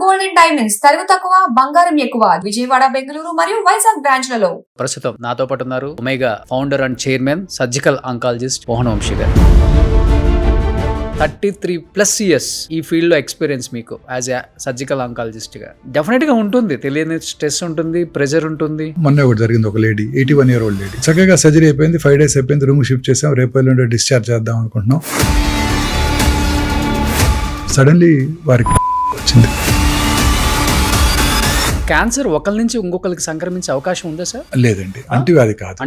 Gold and diamonds తరుగు తక్కువ బంగారం ఎక్కువ విజయవాడ బెంగళూరు మరియు వైజాగ్ బ్రాంచ్లలో. ప్రస్తుతం నాతో పాటు ఉన్నారు omega founder and chairman surgical oncologist Mohan Vamsi garu. 33+ years ఈ ఫీల్డ్ లో ఎక్స్పీరియన్స్ మీకు యాజ్ ఎ సర్జికల్ ఆంకాలజిస్ట్ గా డెఫినెట్ గా ఉంటుంది. తెలియని స్ట్రెస్ ఉంటుంది, ప్రెషర్ ఉంటుంది. మొన్న ఒకటి జరిగింది, ఒక లేడీ 81 year old లేడీ చక్కగా సర్జరీ అయిపోయింది, 5 days అయిపోయింది, రూమ్ షిఫ్ట్ చేసాం, రేపు ఎల్లుండి డిశ్చార్జ్ చేద్దాం అనుకుంటున్నాం. సడన్లీ వారికి వచ్చింది. క్యాన్సర్ ఒకరి నుంచి ఇంకొకరికి సంక్రమించే అవకాశం ఉందా సార్? లేదండి, అంటువ్యాధి కాదు.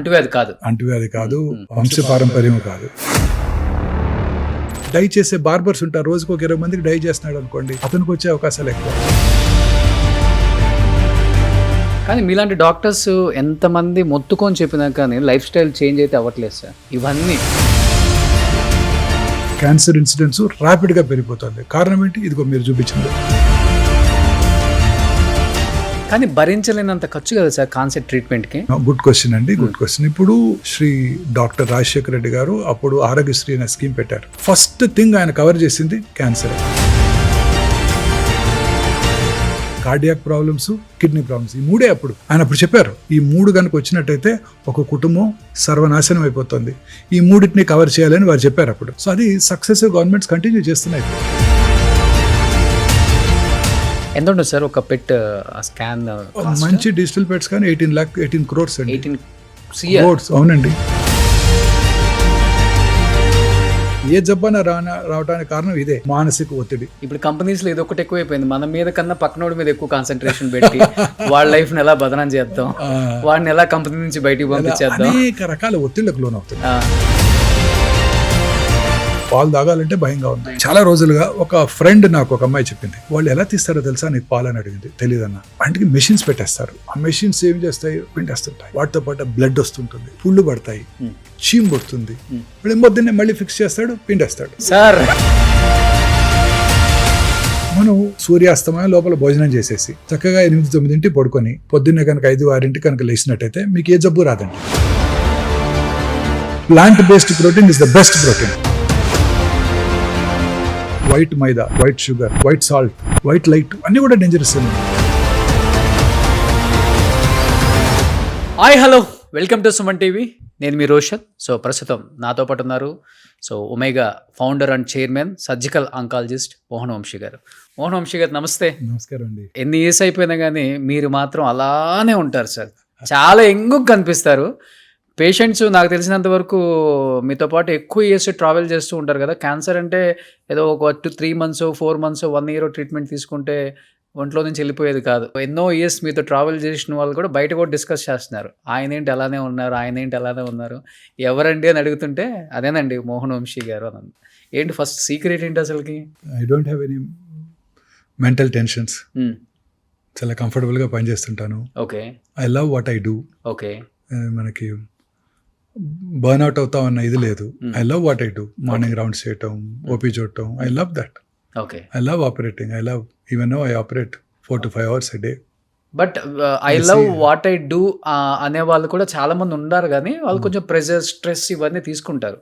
అంటువ్యాధి కాదు, వంశపారంపర్యం కాదు. డై చేసే బార్బర్స్ ఉంటారు, రోజుకు ఒక 20 మందికి డై చేస్తున్నాడు అనుకోండి, అతనికి వచ్చే అవకాశాలు ఎక్కువ. కానీ మీలాంటి డాక్టర్స్ ఎంతమంది మొత్తుకొని చెప్పినా కానీ లైఫ్ స్టైల్ చేంజ్ అయితే అవ్వట్లేదు సార్. ఇవన్నీ క్యాన్సర్ ఇన్సిడెంట్స్ ర్యాపిడ్ గా పెరిగిపోతుంది. కారణం ఏంటి? ఇదిగో మీరు చూపించింది. కానీ భరించలేనంత ఖర్చు కదా సార్ కాన్సెప్ట్ ట్రీట్మెంట్ కి. గుడ్ క్వశ్చన్ అండి, గుడ్ క్వశ్చన్. ఇప్పుడు శ్రీ డాక్టర్ రాజశేఖర రెడ్డి గారు అప్పుడు ఆరోగ్యశ్రీ అనే స్కీమ్ పెట్టారు. ఫస్ట్ థింగ్ ఆయన కవర్ చేసింది cancer, cardiac problems, kidney problems. ఈ మూడే అప్పుడు ఆయన చెప్పారు. ఈ 3 కనుక వచ్చినట్టయితే ఒక కుటుంబం సర్వనాశనం అయిపోతుంది. ఈ 3టిని కవర్ చేయాలని వారు చెప్పారు అప్పుడు. సో అది సక్సెసివ్ గవర్నమెంట్స్ కంటిన్యూ చేస్తున్నాయి. ఎంత ఉంటుంది సార్ ఒక పెట్ స్కాన్? మంచి డిజిటల్ పెట్స్ కానీ 18 crores అండి. 18 crores, అవునండి. ఏ జబ్బన రావడానికి కారణం ఇదే, మానసిక ఒత్తిడి. ఇప్పుడు కంపెనీస్ లో ఏదో ఒకటి ఎక్కువైపోయింది. మన మీద కన్నా పక్కనోడి మీద ఎక్కువ కాన్సన్ట్రేషన్ పెట్టి వాళ్ళ లైఫ్ ని ఎలా బదనం చేద్దాం, వాడిని ఎలా కంపెనీ నుంచి బయటికి పంపించేద్దాం, అనేక రకాల ఒత్తిళ్లకు లోనవుతుంది. పాలు తాగాలంటే భయంగా ఉంది. చాలా రోజులుగా ఒక ఫ్రెండ్ నాకు ఒక అమ్మాయి చెప్పింది, వాళ్ళు ఎలా తీస్తారో తెలుసా నీకు పాలు అని అడిగింది. తెలియదన్న. అంటే మెషిన్స్ పెట్టేస్తారు, ఆ మెషిన్స్ ఏం చేస్తాయి, పిండేస్తుంటాయి. వాటితో పాటు బ్లడ్ వస్తుంటుంది, పుళ్ళు పడతాయి, చీమ్ పడుతుంది. పొద్దున్నే మళ్ళీ ఫిక్స్ చేస్తాడు, పిండేస్తాడు. సార్ మనం సూర్యాస్తమయం లోపల భోజనం చేసేసి చక్కగా 8-9 పడుకొని పొద్దున్నే కనుక 5-6 కనుక లేచినట్టయితే మీకు ఏ జబ్బు రాదండి. Plant based protein is the best protein. White maida, white sugar, white salt, white light అన్ని కూడా dangerous. Hi, hello, welcome to Suman TV. నేను మీ రోషన్. సో ప్రస్తుతం నాతో పాటు ఉన్నారు omega founder and chairman surgical oncologist Mohan Vamsi garu. Mohan Vamsi గారు నమస్తే. నమస్కారం అండి. ఎన్ని ఇయర్స్ అయిపోయినా కానీ మీరు మాత్రం అలానే ఉంటారు సార్. చాలా యంగ్ కనిపిస్తారు. పేషెంట్స్ నాకు తెలిసినంత వరకు మీతో పాటు ఎక్కువ ఇయర్స్ ట్రావెల్ చేస్తూ ఉంటారు కదా. క్యాన్సర్ అంటే ఏదో ఒక 3 months, 4 months, 1 year ట్రీట్మెంట్ తీసుకుంటే ఒంట్లో నుంచి వెళ్ళిపోయేది కాదు. ఎన్నో ఇయర్స్ మీతో ట్రావెల్ చేసిన వాళ్ళు కూడా బయట కూడా డిస్కస్ చేస్తున్నారు, ఆయన ఏంటి అలానే ఉన్నారు, ఎవరండి అని అడుగుతుంటే అదేనండి మోహన్ వంశీ గారు అని. ఏంటి ఫస్ట్ సీక్రెట్ ఏంటి అసలుకి? I don't have any mental tensions. చాలా కంఫర్టబుల్గా పనిచేస్తుంటాను. Okay. I love what I do. Okay. మనకి బర్న్అవుట్ అవుతామన్న ఇది లేదు. I love what I do. Morning rounds చేయటం, ఓపీ చూడటం, I love that. Okay. I love operating. I love even now I operate 4 to 5 hours a day. But I love what I do అనే వాళ్ళు కూడా చాలా మంది ఉన్నారు, కానీ వాళ్ళు కొంచెం ప్రెషర్, స్ట్రెస్ ఇవన్నీ తీసుకుంటారు.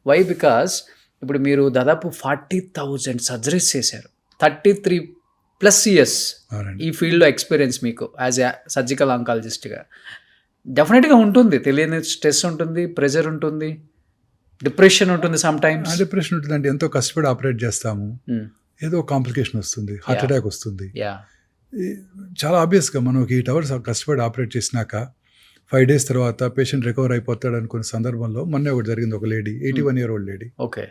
వై? బికాస్ ఇప్పుడు మీరు దాదాపు 40,000 సర్జరీస్ చేశారు. 33+ years ఈ ఫీల్డ్లో ఎక్స్పీరియన్స్ మీకు యాజ్ ఎ సర్జికల్ ఆంకాలజిస్ట్గా. డెఫినెట్గా ఉంటుంది. తెలియని స్ట్రెస్ ఉంటుంది, ప్రెషర్ ఉంటుంది, డిప్రెషన్ ఉంటుంది. సమ్ టైమ్స్ డిప్రెషన్ ఉంటుందండి. ఎంతో కష్టపడి ఆపరేట్ చేస్తాము, ఏదో కాంప్లికేషన్ వస్తుంది, హార్ట్ అటాక్ వస్తుంది. చాలా ఆబ్వియస్గా మనం ఒక 8 hours కష్టపడి ఆపరేట్ చేసినాక 5 days తర్వాత పేషెంట్ రికవర్ అయిపోతాడు అనుకున్న సందర్భంలో మొన్న ఒకటి జరిగింది, ఒక lady 81 year old lady. Okay.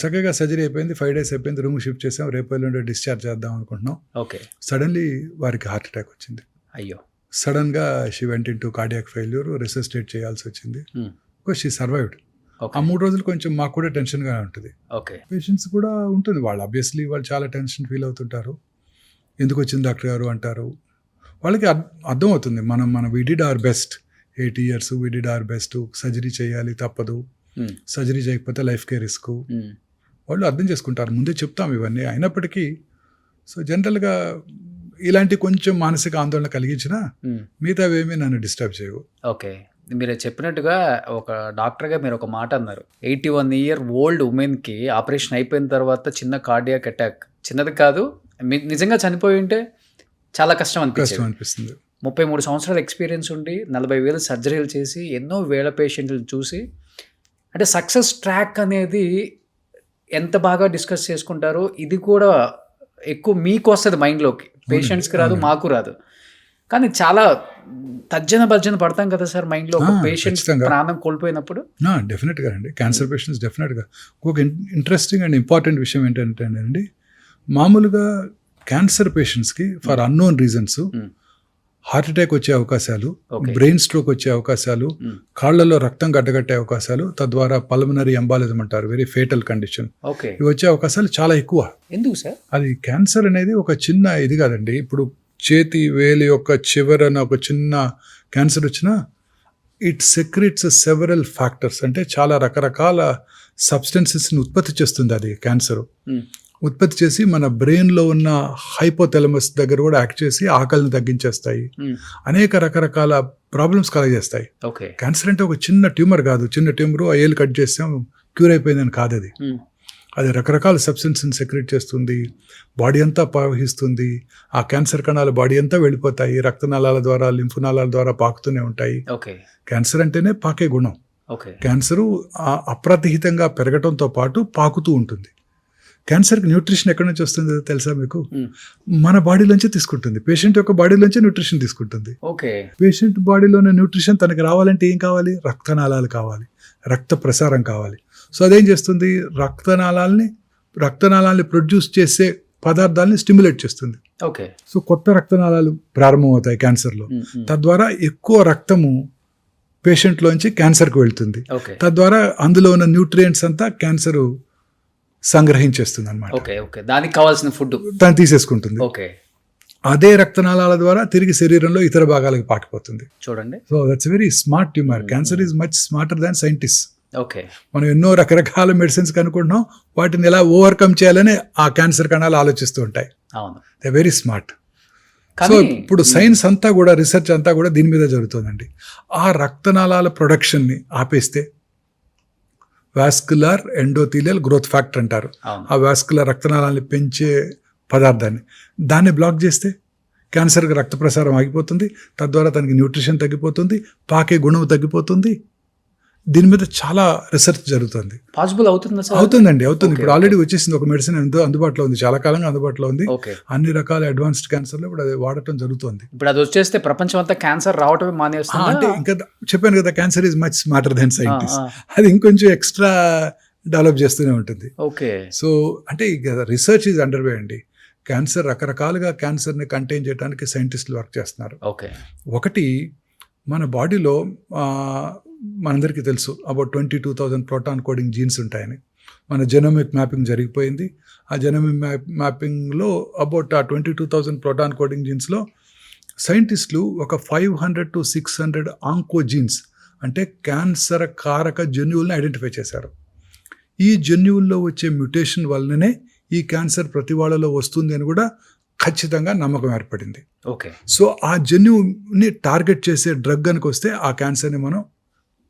చక్కగా సర్జరీ అయిపోయింది, 5 days అయిపోయింది, రూమ్ షిఫ్ట్ చేసాం, రేపు ఎల్లుండి డిశ్చార్జ్ చేద్దాం అనుకుంటున్నాం. ఓకే. సడన్లీ వారికి హార్ట్ అటాక్ వచ్చింది. అయ్యో. సడన్గా she went into cardiac failure, resuscitate చేయాల్సి వచ్చింది. She survived. ఆ 3 రోజులు కొంచెం మాకు కూడా టెన్షన్గా ఉంటుంది. ఓకే. పేషెంట్స్ కూడా ఉంటుంది. వాళ్ళు ఆబ్వియస్లీ వాళ్ళు చాలా టెన్షన్ ఫీల్ అవుతుంటారు. ఎందుకు వచ్చింది డాక్టర్ గారు అంటారు. వాళ్ళకి అర్థం అవుతుంది, మనం we did our best. 8 years we did our best. Surgery చేయాలి, తప్పదు. సర్జరీ చేయకపోతే లైఫ్కే రిస్క్. వాళ్ళు అర్థం చేసుకుంటారు, ముందే చెప్తాం ఇవన్నీ. అయినప్పటికీ సో జనరల్గా ఇలాంటి కొంచెం మానసిక ఆందోళన కలిగించినా మిగతావేమీ నన్ను డిస్టర్బ్ చేయవు. ఓకే. మీరు చెప్పినట్టుగా ఒక డాక్టర్గా మీరు ఒక మాట అన్నారు, 81 year old ఉమెన్కి ఆపరేషన్ అయిపోయిన తర్వాత చిన్న కార్డియాక్ అటాక్, చిన్నది కాదు నిజంగా చనిపోయి ఉంటే చాలా కష్టం కష్టం అనిపించింది. అనిపిస్తుంది. 33 సంవత్సరాల ఎక్స్పీరియన్స్ ఉండి 40,000 సర్జరీలు చేసి ఎన్నో వేల పేషెంట్లు చూసి అంటే సక్సెస్ ట్రాక్ అనేది ఎంత బాగా డిస్కస్ చేసుకుంటారో ఇది కూడా ఎక్కువ మీకు వస్తుంది మైండ్లోకి, పేషెంట్స్కి రాదు, అవునండి. మాకు రాదు. కానీ చాలా తర్జన భర్జన పడతాం కదా సార్ మైండ్లో ఒక పేషెంట్ ఖచ్చితంగా. ప్రాణం కోల్పోయినప్పుడు. డెఫినెట్గా అండి, క్యాన్సర్ పేషెంట్స్ డెఫినెట్గా. ఒక ఇంట్రెస్టింగ్ అండ్ ఇంపార్టెంట్ విషయం ఏంటంటే అండి, మామూలుగా క్యాన్సర్ పేషెంట్స్కి for unknown reasons Hmm. Heart attack వచ్చే అవకాశాలు, Okay. బ్రెయిన్ స్ట్రోక్ వచ్చే అవకాశాలు, Hmm. కాళ్లలో రక్తం గడ్డగట్టే అవకాశాలు, తద్వారా పల్మనరీ ఎంబాలిజం అంటారు, వెరీ ఫేటల్ కండిషన్, ఓకే, ఇవి వచ్చే అవకాశాలు చాలా ఎక్కువ. ఎందుకు సార్? అది క్యాన్సర్ అనేది ఒక చిన్న ఇది కాదండి. ఇప్పుడు చేతి వేలి యొక్క చివరన ఒక చిన్న క్యాన్సర్ వచ్చినా ఇట్ సెక్రెట్స్ సెవరల్ ఫ్యాక్టర్స్, అంటే చాలా రకరకాల సబ్స్టెన్సెస్ని ఉత్పత్తి చేస్తుంది అది క్యాన్సర్. Hmm. ఉత్పత్తి చేసి మన బ్రెయిన్లో ఉన్న హైపోథెలమస్ దగ్గర కూడా యాక్ట్ చేసి ఆకలిని తగ్గించేస్తాయి, Hmm. అనేక రకరకాల ప్రాబ్లమ్స్ కలగజేస్తాయి. ఓకే. క్యాన్సర్ అంటే ఒక చిన్న ట్యూమర్ కాదు, చిన్న ట్యూమర్ ఏళ్ళు కట్ చేస్తాం క్యూర్ అయిపోయిందని కాదు అది. Hmm. అది రకరకాల సబ్స్టెన్స్ని సెక్రెట్ చేస్తుంది, బాడీ అంతా ప్రవహిస్తుంది, ఆ క్యాన్సర్ కణాలు బాడీ అంతా వెళ్ళిపోతాయి, రక్తనాళాల ద్వారా లింఫ్ నాళాల ద్వారా పాకుతూనే ఉంటాయి. ఓకే. క్యాన్సర్ అంటేనే పాకే గుణం. ఓకే. క్యాన్సరు అప్రతిహితంగా పెరగటంతో పాటు పాకుతూ ఉంటుంది. క్యాన్సర్కి న్యూట్రిషన్ ఎక్కడి నుంచి వస్తుందో తెలుసా మీకు? Hmm. మన బాడీలోంచి తీసుకుంటుంది, పేషెంట్ యొక్క బాడీలోంచి న్యూట్రిషన్ తీసుకుంటుంది. ఓకే. పేషెంట్ బాడీలోని న్యూట్రిషన్ తనకి రావాలంటే ఏం కావాలి? రక్తనాళాలు కావాలి, రక్త ప్రసారం కావాలి. సో అదేం చేస్తుంది? రక్తనాళాలని ప్రొడ్యూస్ చేసే పదార్థాలని స్టిమ్యులేట్ చేస్తుంది. ఓకే. సో కొత్త రక్తనాళాలు ప్రారంభమవుతాయి క్యాన్సర్లో. Hmm. Hmm. తద్వారా ఎక్కువ రక్తము పేషెంట్లోంచి క్యాన్సర్కి వెళ్తుంది. ఓకే. తద్వారా అందులో ఉన్న న్యూట్రియంట్స్ అంతా క్యాన్సర్ సంగ్రహించేస్తుంది అనమాట, ఓకే. ఓకే. దానికి కావాల్సిన ఫుడ్. తను తీసేసుకుంటుంది. ఓకే. అదే రక్తనాళాల ద్వారా తిరిగి శరీరంలో ఇతర భాగాలకు పాకిపోతుంది. చూడండి. So that's very smart tumour. Cancer is much smarter than scientist. Okay. మనం ఎన్నో రకరకాల మెడిసిన్స్ కనుక్కుంటున్నాం, వాటిని ఎలా ఓవర్కమ్ చేయాలని ఆ క్యాన్సర్ కణాలు ఆలోచిస్తూ ఉంటాయి. అవును. They very smart. సో కానీ ఇప్పుడు సైన్స్ అంతా కూడా, రీసెర్చ్ అంతా కూడా దీని మీద జరుగుతుందండి. ఆ రక్తనాళాల ప్రొడక్షన్ని ఆపేస్తే వాస్కులర్ ఎండోథీలియల్ గ్రోత్ ఫ్యాక్టర్ అంటారు. అవును. ఆ వాస్కులర్ రక్తనాళాన్ని పెంచే పదార్థాన్ని, దాన్ని బ్లాక్ చేస్తే క్యాన్సర్కి రక్త ప్రసారం ఆగిపోతుంది, తద్వారా తనకి న్యూట్రిషన్ తగ్గిపోతుంది, పాకే గుణం తగ్గిపోతుంది. దీని మీద చాలా రీసెర్చ్ జరుగుతుంది. పాసిబుల్ అవుతుందా సార్? అవుతుంది. ఇప్పుడు Okay, ఆల్రెడీ వచ్చేసింది ఒక మెడిసిన్, ఎంతో అందుబాటులో ఉంది, చాలా కాలంగా అందుబాటులో ఉంది. ఓకే. అన్ని రకాల అడ్వాన్స్డ్ క్యాన్సర్లో ఇప్పుడు అది వాడటం జరుగుతుంది. ఇప్పుడు అది వచ్చేస్తే ప్రపంచం అంతా క్యాన్సర్ రావటమే అంటే మానేస్తుంది. ఇంకా చెప్పాను కదా, cancer is much smarter than scientist. అది ఇంకొంచెం ఎక్స్ట్రా డెవలప్ చేస్తూనే ఉంటుంది. ఓకే. సో అంటే రీసెర్చ్ ఈజ్ అండర్వే అండి. క్యాన్సర్ రకరకాలుగా క్యాన్సర్ని కంటైన్ చేయడానికి సైంటిస్టులు వర్క్ చేస్తున్నారు. ఓకే. ఒకటి, మన బాడీలో మనందరికీ తెలుసు అబౌట్ 22,000 ప్రోటాన్ కోడింగ్ జీన్స్ ఉంటాయని. మన జెనోమిక్ మ్యాపింగ్ జరిగిపోయింది. ఆ జెనోమిక్ మ్యాపింగ్లో అబౌట్ ఆ 22,000 ప్రోటాన్ కోడింగ్ జీన్స్లో సైంటిస్టులు ఒక 500 to 600 ఆంకోజీన్స్, అంటే క్యాన్సర్ కారక జన్యువులను ఐడెంటిఫై చేశారు. ఈ జన్యువుల్లో వచ్చే మ్యుటేషన్ వల్లనే ఈ క్యాన్సర్ ప్రతి వాళ్ళలో వస్తుంది అని కూడా ఖచ్చితంగా నమ్మకం ఏర్పడింది. ఓకే. సో ఆ జన్యువుని టార్గెట్ చేసే డ్రగ్ కనుక వస్తే ఆ క్యాన్సర్ని మనం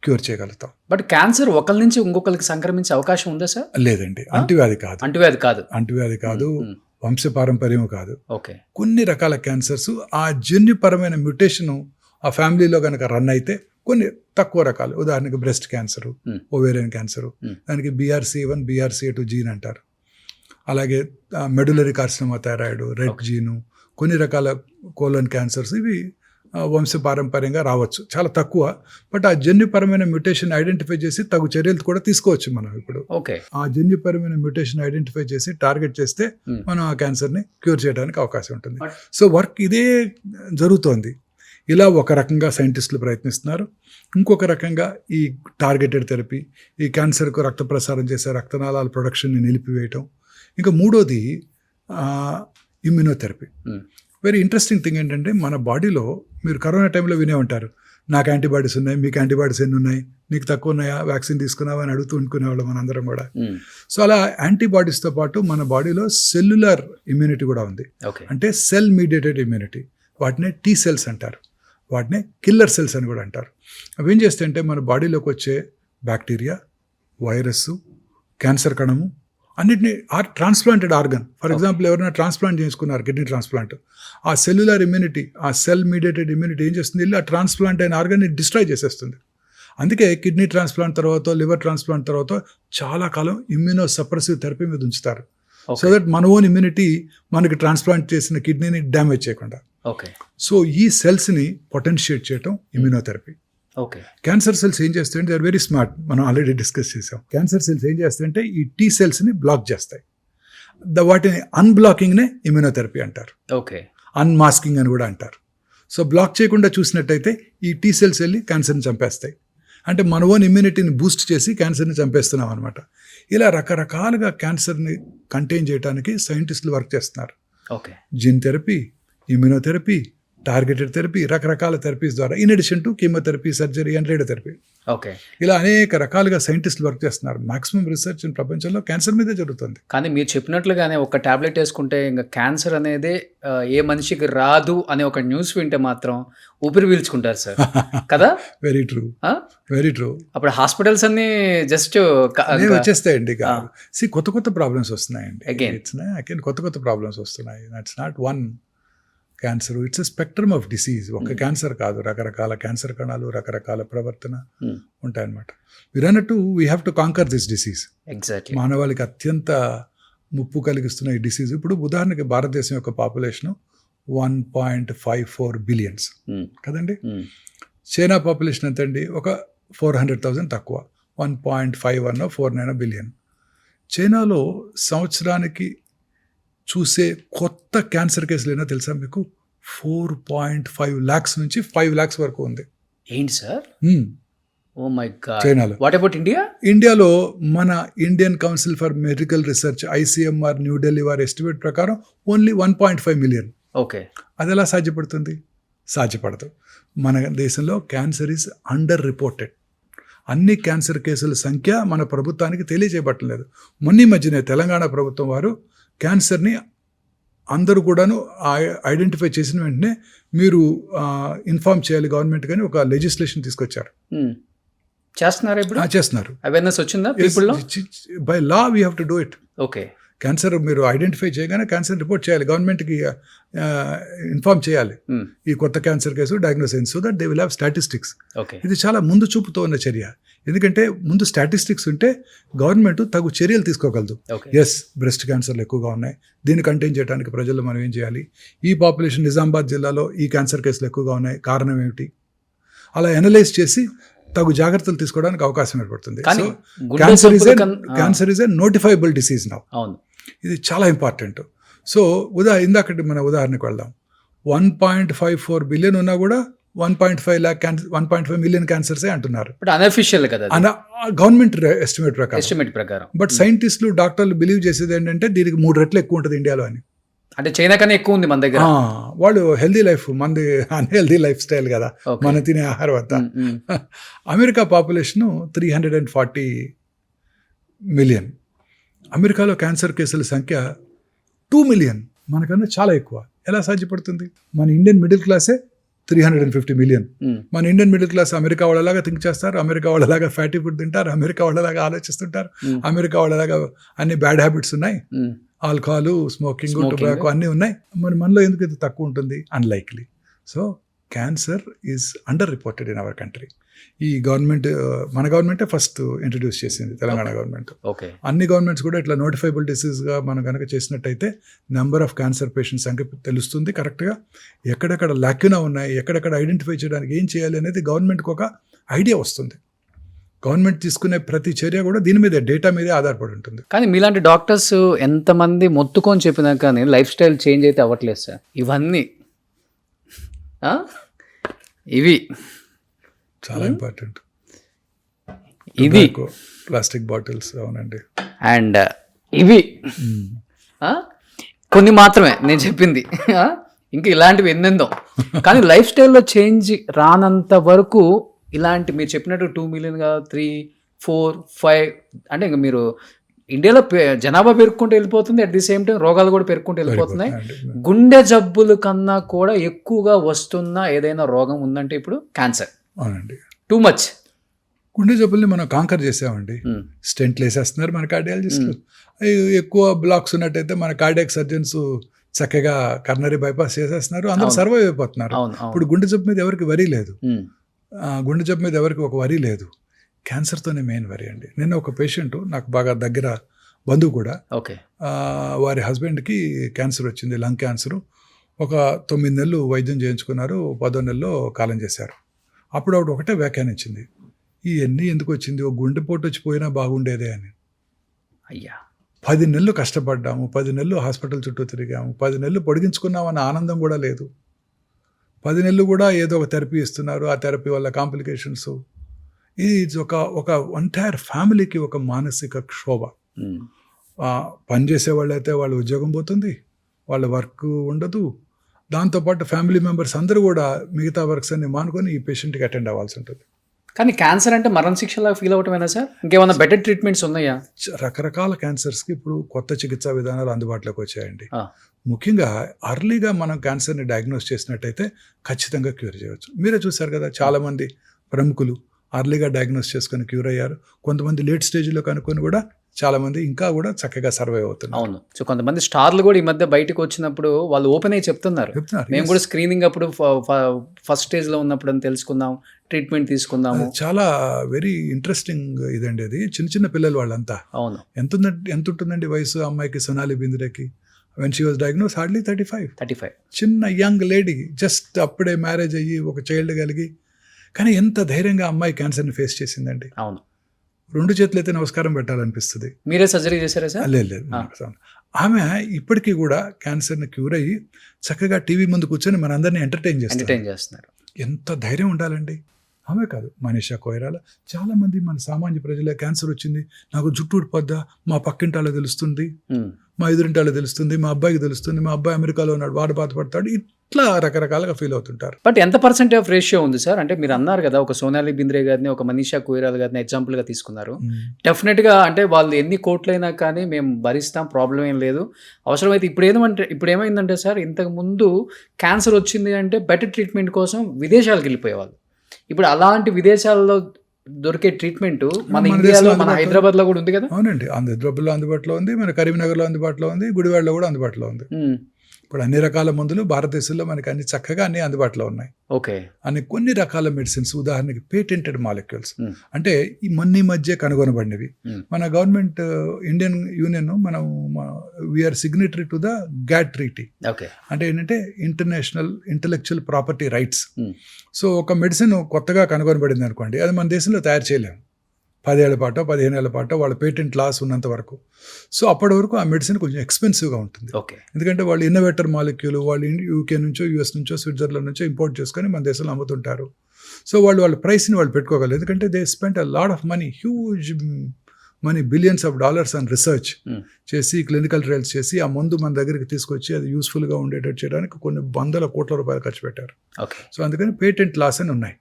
క్యూర్ చేయగలుగుతాం. బట్ క్యాన్సర్ ఒకరి నుంచి ఇంకొకరికి సంక్రమించే అవకాశం ఉందా సార్? లేదండి, అంటువ్యాధి కాదు. అంటువ్యాధి కాదు. వంశపారంపర్యం కాదు. ఓకే. కొన్ని రకాల క్యాన్సర్స్ ఆ జన్యుపరమైన మ్యుటేషన్ ఆ ఫ్యామిలీలో కనుక రన్ అయితే కొన్ని తక్కువ రకాలు, ఉదాహరణకి బ్రెస్ట్ క్యాన్సరు, ఓవేరియన్ క్యాన్సరు, దానికి BRCA1 BRCA2 జీన్ అంటారు. అలాగే మెడులరీ కార్సినోమా థైరాయిడ్, రెడ్ జీను, కొన్ని రకాల కోలన్ క్యాన్సర్స్, ఇవి వంశపారంపర్యంగా రావచ్చు, చాలా తక్కువ. బట్ ఆ జన్యుపరమైన మ్యుటేషన్ ఐడెంటిఫై చేసి తగు చర్యలు కూడా తీసుకోవచ్చు మనం. ఇప్పుడు ఓకే. ఆ జన్యుపరమైన మ్యుటేషన్ ఐడెంటిఫై చేసి టార్గెట్ చేస్తే మనం ఆ క్యాన్సర్ని క్యూర్ చేయడానికి అవకాశం ఉంటుంది. సో వర్క్ ఇదే జరుగుతోంది. ఇలా ఒక రకంగా సైంటిస్టులు ప్రయత్నిస్తున్నారు. ఇంకొక రకంగా ఈ టార్గెటెడ్ థెరపీ, ఈ క్యాన్సర్కు రక్త ప్రసారం చేసే రక్తనాళాల ప్రొడక్షన్ని నిలిపివేయటం. ఇంకా మూడోది ఇమ్యూనోథెరపీ. వెరీ ఇంట్రెస్టింగ్ థింగ్ ఏంటంటే, మన బాడీలో మీరు కరోనా టైంలో వినే ఉంటారు, నాకు యాంటీబాడీస్ ఉన్నాయి, మీకు యాంటీబాడీస్ ఎన్ని ఉన్నాయి, నీకు తక్కువ ఉన్నాయా, వ్యాక్సిన్ తీసుకున్నావా అని అడుగుతూ అనుకునేవాళ్ళం మనందరం కూడా. సో అలా యాంటీబాడీస్తో పాటు మన బాడీలో సెల్యులర్ ఇమ్యూనిటీ కూడా ఉంది. అంటే సెల్ మీడియేటెడ్ ఇమ్యూనిటీ, వాటినే T cells అంటారు, వాటినే కిల్లర్ సెల్స్ అని కూడా అంటారు. అవి ఏం చేస్తాయంటే మన బాడీలోకి వచ్చే బ్యాక్టీరియా, వైరస్, క్యాన్సర్ కణము, అన్నిటిని ట్రాన్స్ప్లాంటెడ్ ఆర్గన్, ఫర్ ఎగ్జాంపుల్ ఎవరైనా ట్రాన్స్ప్లాంట్ చేసుకున్నారు కిడ్నీ ట్రాన్స్ప్లాంట్, ఆ సెల్యులర్ ఇమ్యూనిటీ, ఆ సెల్ మీడియేటెడ్ ఇమ్యూనిటీ ఏం చేస్తుంది, వెళ్ళి ఆ ట్రాన్స్ప్లాంట్ అయిన ఆర్గన్ని డిస్ట్రాయ్ చేసేస్తుంది. అందుకే కిడ్నీ ట్రాన్స్ప్లాంట్ తర్వాత, లివర్ ట్రాన్స్ప్లాంట్ తర్వాత చాలా కాలం ఇమ్యూనో సప్రెసివ్ థెరపీ మీద ఉంచుతారు, సో దట్ మన ఓన్ ఇమ్యూనిటీ మనకి ట్రాన్స్ప్లాంట్ చేసిన కిడ్నీని డ్యామేజ్ చేయకుండా. ఓకే. సో ఈ సెల్స్ని పొటెన్షియేట్ చేయటం ఇమ్యూనోథెరపీ. ఓకే. క్యాన్సర్ సెల్స్ ఏం చేస్తాయంటే, దే ఆర్ వెరీ స్మార్ట్, మనం ఆల్రెడీ డిస్కస్ చేసాం. క్యాన్సర్ సెల్స్ ఏం చేస్తాయంటే ఈ టీ సెల్స్ని బ్లాక్ చేస్తాయి. వాటిని అన్బ్లాకింగ్నే ఇమ్యూనోథెరపీ అంటారు, ఓకే. అన్మాస్కింగ్ అని కూడా అంటారు. సో బ్లాక్ చేయకుండా చూసినట్టయితే ఈ టీ సెల్స్ వెళ్ళి క్యాన్సర్ని చంపేస్తాయి. అంటే మన ఓన్ ఇమ్యూనిటీని బూస్ట్ చేసి క్యాన్సర్ని చంపేస్తున్నాం అనమాట. ఇలా రకరకాలుగా క్యాన్సర్ని కంటైన్ చేయడానికి సైంటిస్టులు వర్క్ చేస్తున్నారు. Okay. Gene therapy, immunotherapy, targeted therapy, రకరకాల థెరపీస్ ద్వారా, in addition to chemotherapy, surgery and radiotherapy. Okay. ఇలా అనేక రకాలుగా సైంటిస్టులు వర్క్ చేస్తున్నారు. మాక్సిమం రీసెర్చ్ ప్రపంచంలో క్యాన్సర్ మీదే జరుగుతుంది. కానీ మీరు చెప్పినట్లుగానే ఒక టాబ్లెట్ వేసుకుంటే ఇంకా క్యాన్సర్ అనేది ఏ మనిషికి రాదు అనే ఒక న్యూస్ వింటే మాత్రం ఊపిరి పీల్చుకుంటారు సార్, కదా? Very true, very true. అప్పుడు హాస్పిటల్స్ అన్ని జస్ట్ వచ్చేస్తాయండి. కొత్త కొత్త ప్రాబ్లమ్స్ వస్తున్నాయండి. అగైన్ కొత్త కొత్త ప్రాబ్లమ్స్ వస్తున్నాయి. That's not one cancer, it's a spectrum of disease. ఒక క్యాన్సర్ కాదు, రకరకాల క్యాన్సర్ కణాలు, రకరకాల ప్రవర్తన ఉంటాయన్నమాట. మీరు అన్నట్టు we have to conquer this disease. Exactly. మానవాళికి అత్యంత ముప్పు కలిగిస్తున్న ఈ డిసీజ్. ఇప్పుడు ఉదాహరణకి భారతదేశం యొక్క పాపులేషన్ 1.54 బిలియన్స్ కదండి. చైనా పాపులేషన్ ఎంత అండి? ఒక 400,000 తక్కువ, 1.51 49 బిలియన్. చైనాలో సంవత్సరానికి చూసే కొత్త క్యాన్సర్ కేసులు ఏమో తెలుసా మీకు? 4.5 lakhs నుంచి 5 lakhs వరకు ఉంది. ఏంటి సార్? Oh my god. చైనాలో. What about India? ఇండియాలో మన Indian council for medical research, ICMR, New Delhi వారి ఎస్టిమేట్ ప్రకారం ఓన్లీ 1.5 మిలియన్. ఓకే. అది ఎలా సాధ్యపడుతుంది? సాధ్యపడదు. మన దేశంలో క్యాన్సర్ ఈజ్ అండర్ రిపోర్టెడ్. అన్ని క్యాన్సర్ కేసుల సంఖ్య మన ప్రభుత్వానికి తెలియజేయబట్టలేదు. మొన్న మధ్యనే తెలంగాణ ప్రభుత్వం వారు క్యాన్సర్ని అందరూ కూడాను ఐడెంటిఫై చేసిన వెంటనే మీరు ఇన్ఫార్మ్ చేయాలి గవర్నమెంట్, కానీ ఒక లెజిస్లేషన్ తీసుకొచ్చారు. చేస్తున్నారు ఇప్పుడు? చేస్తున్నారు. అవేర్నెస్ వచ్చిందా పీపుల్లో? By law we have to do it. Okay. Cancer మీరు ఐడెంటిఫై చేయగానే క్యాన్సర్ రిపోర్ట్ చేయాలి, గవర్నమెంట్కి ఇన్ఫార్మ్ చేయాలి ఈ కొత్త క్యాన్సర్ కేసు డయాగ్నోస్ అయింది, so that they will have statistics. ఇది చాలా ముందు చూపుతో ఉన్న చర్య. ఎందుకంటే ముందు స్టాటిస్టిక్స్ ఉంటే గవర్నమెంట్ తగు చర్యలు తీసుకోగలదు. ఎస్, బ్రెస్ట్ క్యాన్సర్లు ఎక్కువగా ఉన్నాయి, దీన్ని కంటైన్ చేయడానికి ప్రజల్లో మనం ఏం చేయాలి? ఈ పాపులేషన్ నిజామాబాద్ జిల్లాలో ఈ క్యాన్సర్ కేసులు ఎక్కువగా ఉన్నాయి, కారణం ఏమిటి? అలా అనలైజ్ చేసి తగు జాగ్రత్తలు తీసుకోవడానికి అవకాశం ఏర్పడుతుంది. So cancer is a notifiable disease now. ఇది చాలా ఇంపార్టెంట్. సో ఇందాకటి మన ఉదాహరణకు వెళ్దాం. 1.54 బిలియన్ ఉన్నా కూడా 1.5 మిలియన్ క్యాన్సర్సే అంటున్నారు. అన్అఫిషియల్ కదా, గవర్నమెంట్ ఎస్టిమేట్ ప్రకారం. బట్ సైంటిస్టులు, డాక్టర్లు బిలీవ్ చేసేది ఏంటంటే దీనికి 3 రెట్లు ఎక్కువ ఉంటుంది ఇండియాలో అని. అంటే చైనా కన్నా ఎక్కువ ఉంది మన దగ్గర. వాళ్ళు హెల్దీ లైఫ్, మనది అన్హెల్దీ లైఫ్ స్టైల్ కదా, మన తినే ఆహారం అంతా. America population 340 million. అమెరికాలో క్యాన్సర్ కేసుల సంఖ్య 2 మిలియన్, మనకన్నా చాలా ఎక్కువ. ఎలా సాధ్యపడుతుంది? మన ఇండియన్ మిడిల్ క్లాసే 350 మిలియన్. మన ఇండియన్ మిడిల్ క్లాస్ అమెరికా వాళ్ళలాగా థింక్ చేస్తారు, అమెరికా వాళ్ళలాగా ఫ్యాటీ ఫుడ్ తింటారు, అమెరికా వాళ్ళలాగా ఆలోచిస్తుంటారు, అమెరికా వాళ్ళలాగా అన్ని బ్యాడ్ హ్యాబిట్స్ ఉన్నాయి, ఆల్కహాల్, స్మోకింగ్, టొబాకో అన్నీ ఉన్నాయి. మరి మనలో ఎందుకు ఇది తక్కువ ఉంటుంది? Unlikely. So cancer is under reported in our country. ఈ గవర్నమెంట్, మన గవర్నమెంటే ఫస్ట్ ఇంట్రడ్యూస్ చేసింది, తెలంగాణ గవర్నమెంట్. అన్ని గవర్నమెంట్స్ కూడా ఇట్లా నోటిఫైబుల్ డిసీజ్గా మనం కనుక చేసినట్టయితే నెంబర్ ఆఫ్ క్యాన్సర్ పేషెంట్స్ సంఖ్య తెలుస్తుంది కరెక్ట్గా. ఎక్కడెక్కడ లాక్యునా ఉన్నాయి, ఎక్కడెక్కడ ఐడెంటిఫై చేయడానికి ఏం చేయాలి అనేది గవర్నమెంట్కి ఒక ఐడియా వస్తుంది. గవర్నమెంట్ తీసుకునే ప్రతి చర్య కూడా దీని మీదే, డేటా మీదే ఆధారపడి ఉంటుంది. కానీ మీలాంటి డాక్టర్స్ ఎంతమంది మొత్తుకొని చెప్పినా కానీ లైఫ్ స్టైల్ చేంజ్ అయితే అవ్వట్లేదు సార్. ఇవన్నీ ఇవి చాలా ఇంపార్టెంట్. ఇది ప్లాస్టిక్ బాటిల్స్, అవునండి. అండ్ ఇవి కొన్ని మాత్రమే నేను చెప్పింది, ఇంకా ఇలాంటివి ఎన్నెందో. కానీ లైఫ్ స్టైల్లో చేంజ్ రానంత వరకు ఇలాంటి మీరు చెప్పినట్టు 2 మిలియన్ 3, 4, 5 అంటే ఇంకా మీరు ఇండియాలో జనాభా పెరుగుకుంటూ వెళ్ళిపోతుంది, అట్ ది సేమ్ టైం రోగాలు కూడా పెరుగుకుంటూ వెళ్ళిపోతున్నాయి. గుండె జబ్బుల కన్నా కూడా ఎక్కువగా వస్తున్న ఏదైనా రోగం ఉందంటే ఇప్పుడు క్యాన్సర్. అవునండి, టూ మచ్. గుండె జబ్బుల్ని మనం కాంకర్ చేసామండి. స్టెంట్లు వేసేస్తున్నారు మన కార్డియాలజిస్టులు. ఎక్కువ బ్లాక్స్ ఉన్నట్టయితే మన కార్డియాక్ సర్జన్స్ చక్కగా కర్నరీ బైపాస్ చేసేస్తున్నారు, అందరూ అవును. సర్వైవ్ అయిపోతున్నారు. అవును అవును ఇప్పుడు గుండె జబ్బు మీద ఎవరికి వరి లేదు, ఉమ్, గుండె జబ్బు మీద ఎవరికి ఒక వరి లేదు, క్యాన్సర్తోనే మెయిన్ వరి అండి. నిన్న ఒక పేషెంట్ నాకు బాగా దగ్గర బంధువు కూడా, ఓకే వారి హస్బెండ్కి క్యాన్సర్ వచ్చింది, లంగ్ క్యాన్సరు. ఒక 9 నెలలు వైద్యం చేయించుకున్నారు, 10వ నెలలో కాలం చేశారు. అప్పుడు ఆవిడ ఒకటే వ్యాఖ్యానించింది, ఇవన్నీ ఎందుకు వచ్చింది, ఒక గుండెపోటు వచ్చి పోయినా బాగుండేదే అని. అయ్యా 10 నెలలు కష్టపడ్డాము, 10 నెలలు హాస్పిటల్ చుట్టూ తిరిగాము, 10 నెలలు పొడిగించుకున్నామన్న ఆనందం కూడా లేదు. 10 నెలలు కూడా ఏదో ఒక థెరపీ ఇస్తున్నారు, ఆ థెరపీ వల్ల కాంప్లికేషన్స్. ఇది ఒక ఎంటైర్ ఫ్యామిలీకి ఒక మానసిక క్షోభ. ఉమ్, పని చేసేవాళ్ళు అయితే వాళ్ళ ఉద్యోగం పోతుంది, వాళ్ళ వర్క్ ఉండదు, దాంతోపాటు ఫ్యామిలీ మెంబర్స్ అందరూ కూడా మిగతా వర్క్స్ అన్ని మానుకొని ఈ పేషెంట్కి అటెండ్ అవ్వాల్సి ఉంటుంది. కానీ క్యాన్సర్ అంటే మరణ శిక్షలా ఫీల్ అవటమేనా సార్? ఇంకేమైనా బెటర్ ట్రీట్మెంట్స్ ఉన్నాయా? రకరకాల క్యాన్సర్స్కి ఇప్పుడు కొత్త చికిత్సా విధానాలు అందుబాటులోకి వచ్చాయండి. ఆ. ముఖ్యంగా అర్లీగా మనం క్యాన్సర్ని డయాగ్నోస్ చేసినట్టయితే ఖచ్చితంగా క్యూర్ చేయవచ్చు. మీరే చూశారు కదా, చాలామంది ప్రముఖులు అర్లీగా డయాగ్నోస్ చేసుకొని క్యూర్ అయ్యారు. కొంతమంది లేట్ స్టేజ్లో కనుక్కొని కూడా చాలామంది ఇంకా కూడా చక్కగా సర్వైవ్ అవుతున్నారు. అవును. సో కొంతమంది స్టార్లు కూడా ఈ మధ్య బయటకు వచ్చినప్పుడు వాళ్ళు ఓపెన్ అయ్యి చెప్తున్నారు, మేము కూడా స్క్రీనింగ్ అప్పుడు ఫస్ట్ స్టేజ్లో ఉన్నప్పుడు అని తెలుసుకుందాం, ట్రీట్మెంట్ తీసుకుందాము. చాలా వెరీ ఇంట్రెస్టింగ్ ఇదండి అది. చిన్న చిన్న పిల్లలు వాళ్ళంతా. అవును. ఎంత ఉంటుందండి వయసు అమ్మాయికి, సొనాలి బింద్రేకి? When she was diagnose hardly 35. చిన్న యంగ్ లేడీ, జస్ట్ అప్పుడే మ్యారేజ్ అయ్యి ఒక చైల్డ్ కలిగి, కానీ ఎంత ధైర్యంగా అమ్మాయి క్యాన్సర్ని ఫేస్ చేసిందండి. అవును. 2 చేతులు అయితే నమస్కారం పెట్టాలనిపిస్తుంది. మీరే సర్జరీ చేశారా సార్? లేదు. ఆమె ఇప్పటికీ కూడా క్యాన్సర్ని క్యూర్ అయ్యి చక్కగా టీవీ ముందు కూర్చొని మనందరినీ ఎంటర్టైన్ చేస్తున్నారు. ఎంత ధైర్యం ఉండాలండి. ఆమె కాదు, మనీషా కొయిరాలా, చాలామంది మన సామాన్య ప్రజల క్యాన్సర్ వచ్చింది, నాకు జుట్టు ఊడిపోద్దా, మా పక్కింటాలో తెలుస్తుంది, మా ఎదురింటాలో తెలుస్తుంది, మా అబ్బాయికి తెలుస్తుంది, మా అబ్బాయి అమెరికాలో ఉన్నాడు, వాడు బాధపడతాడు, ఇట్లా రకరకాలుగా ఫీల్ అవుతుంటారు. బట్ ఎంత పర్సెంటేజ్ ఆఫ్ రేషియో ఉంది సార్? అంటే మీరు అన్నారు కదా, ఒక సోనాలి బింద్రే గారిని, ఒక మనీషా కొయిరాలా గారిని ఎగ్జాంపుల్గా తీసుకున్నారు. డెఫినెట్గా అంటే వాళ్ళు ఎన్ని కోట్లైనా కానీ మేము భరిస్తాం, ప్రాబ్లం ఏం లేదు. అవసరమైతే ఇప్పుడు ఏమైందంటే సార్, ఇంతకు ముందు క్యాన్సర్ వచ్చింది అంటే బెటర్ ట్రీట్మెంట్ కోసం విదేశాలకు వెళ్ళిపోయేవాళ్ళు. ఇప్పుడు అలాంటి విదేశాల్లో దొరికే ట్రీట్మెంట్ మన ఇండియాలో, మన హైదరాబాద్లో కూడా ఉంది కదా. అవునండి, హైదరాబాద్లో అందుబాటులో ఉంది, మన కరీంనగర్లో అందుబాటులో ఉంది, గుడివాడలో కూడా అందుబాటులో ఉంది. ఇప్పుడు అన్ని రకాల మందులు భారతదేశంలో మనకి అన్ని చక్కగా అన్ని అందుబాటులో ఉన్నాయి. ఓకే. అన్ని కొన్ని రకాల మెడిసిన్స్, ఉదాహరణకి పేటెంటెడ్ మాలిక్యూల్స్, అంటే ఈ మధ్య కనుగొనబడినవి. మన గవర్నమెంట్, ఇండియన్ యూనియన్, మనం we are signatory to the GATT treaty. అంటే ఏంటంటే international intellectual property rights. So ఒక మెడిసిన్ కొత్తగా కనుగొనబడింది అనుకోండి, అది మన దేశంలో తయారు చేయలేము 10 ఏళ్ల పాటో 15 ఏళ్ల పాటో, వాళ్ళ పేటెంట్ లాస్ ఉన్నంత వరకు. సో అప్పటి వరకు ఆ మెడిసిన్ కొంచెం ఎక్స్పెన్సివ్గా ఉంటుంది. ఎందుకంటే వాళ్ళు ఇన్నోవేటర్ మాలిక్యూల్ వాళ్ళు యూకే నుంచో, యూఎస్ నుంచో, స్విట్జర్లాండ్ నుంచో ఇంపోర్ట్ చేసుకొని మన దేశంలో అమ్ముతుంటారు. సో వాళ్ళ ప్రైస్ని వాళ్ళు పెట్టుకోగలరు, ఎందుకంటే they spend a lot of money, huge money, billions of dollars and research చేసి, క్లినికల్ ట్రయల్స్ చేసి ఆ మందు మన దగ్గరికి తీసుకొచ్చి అది యూస్ఫుల్గా ఉండేటట్టు చేయడానికి కొన్ని వందల కోట్ల రూపాయలు ఖర్చు పెట్టారు. సో అందుకని పేటెంట్ లాస్ అని ఉన్నాయి.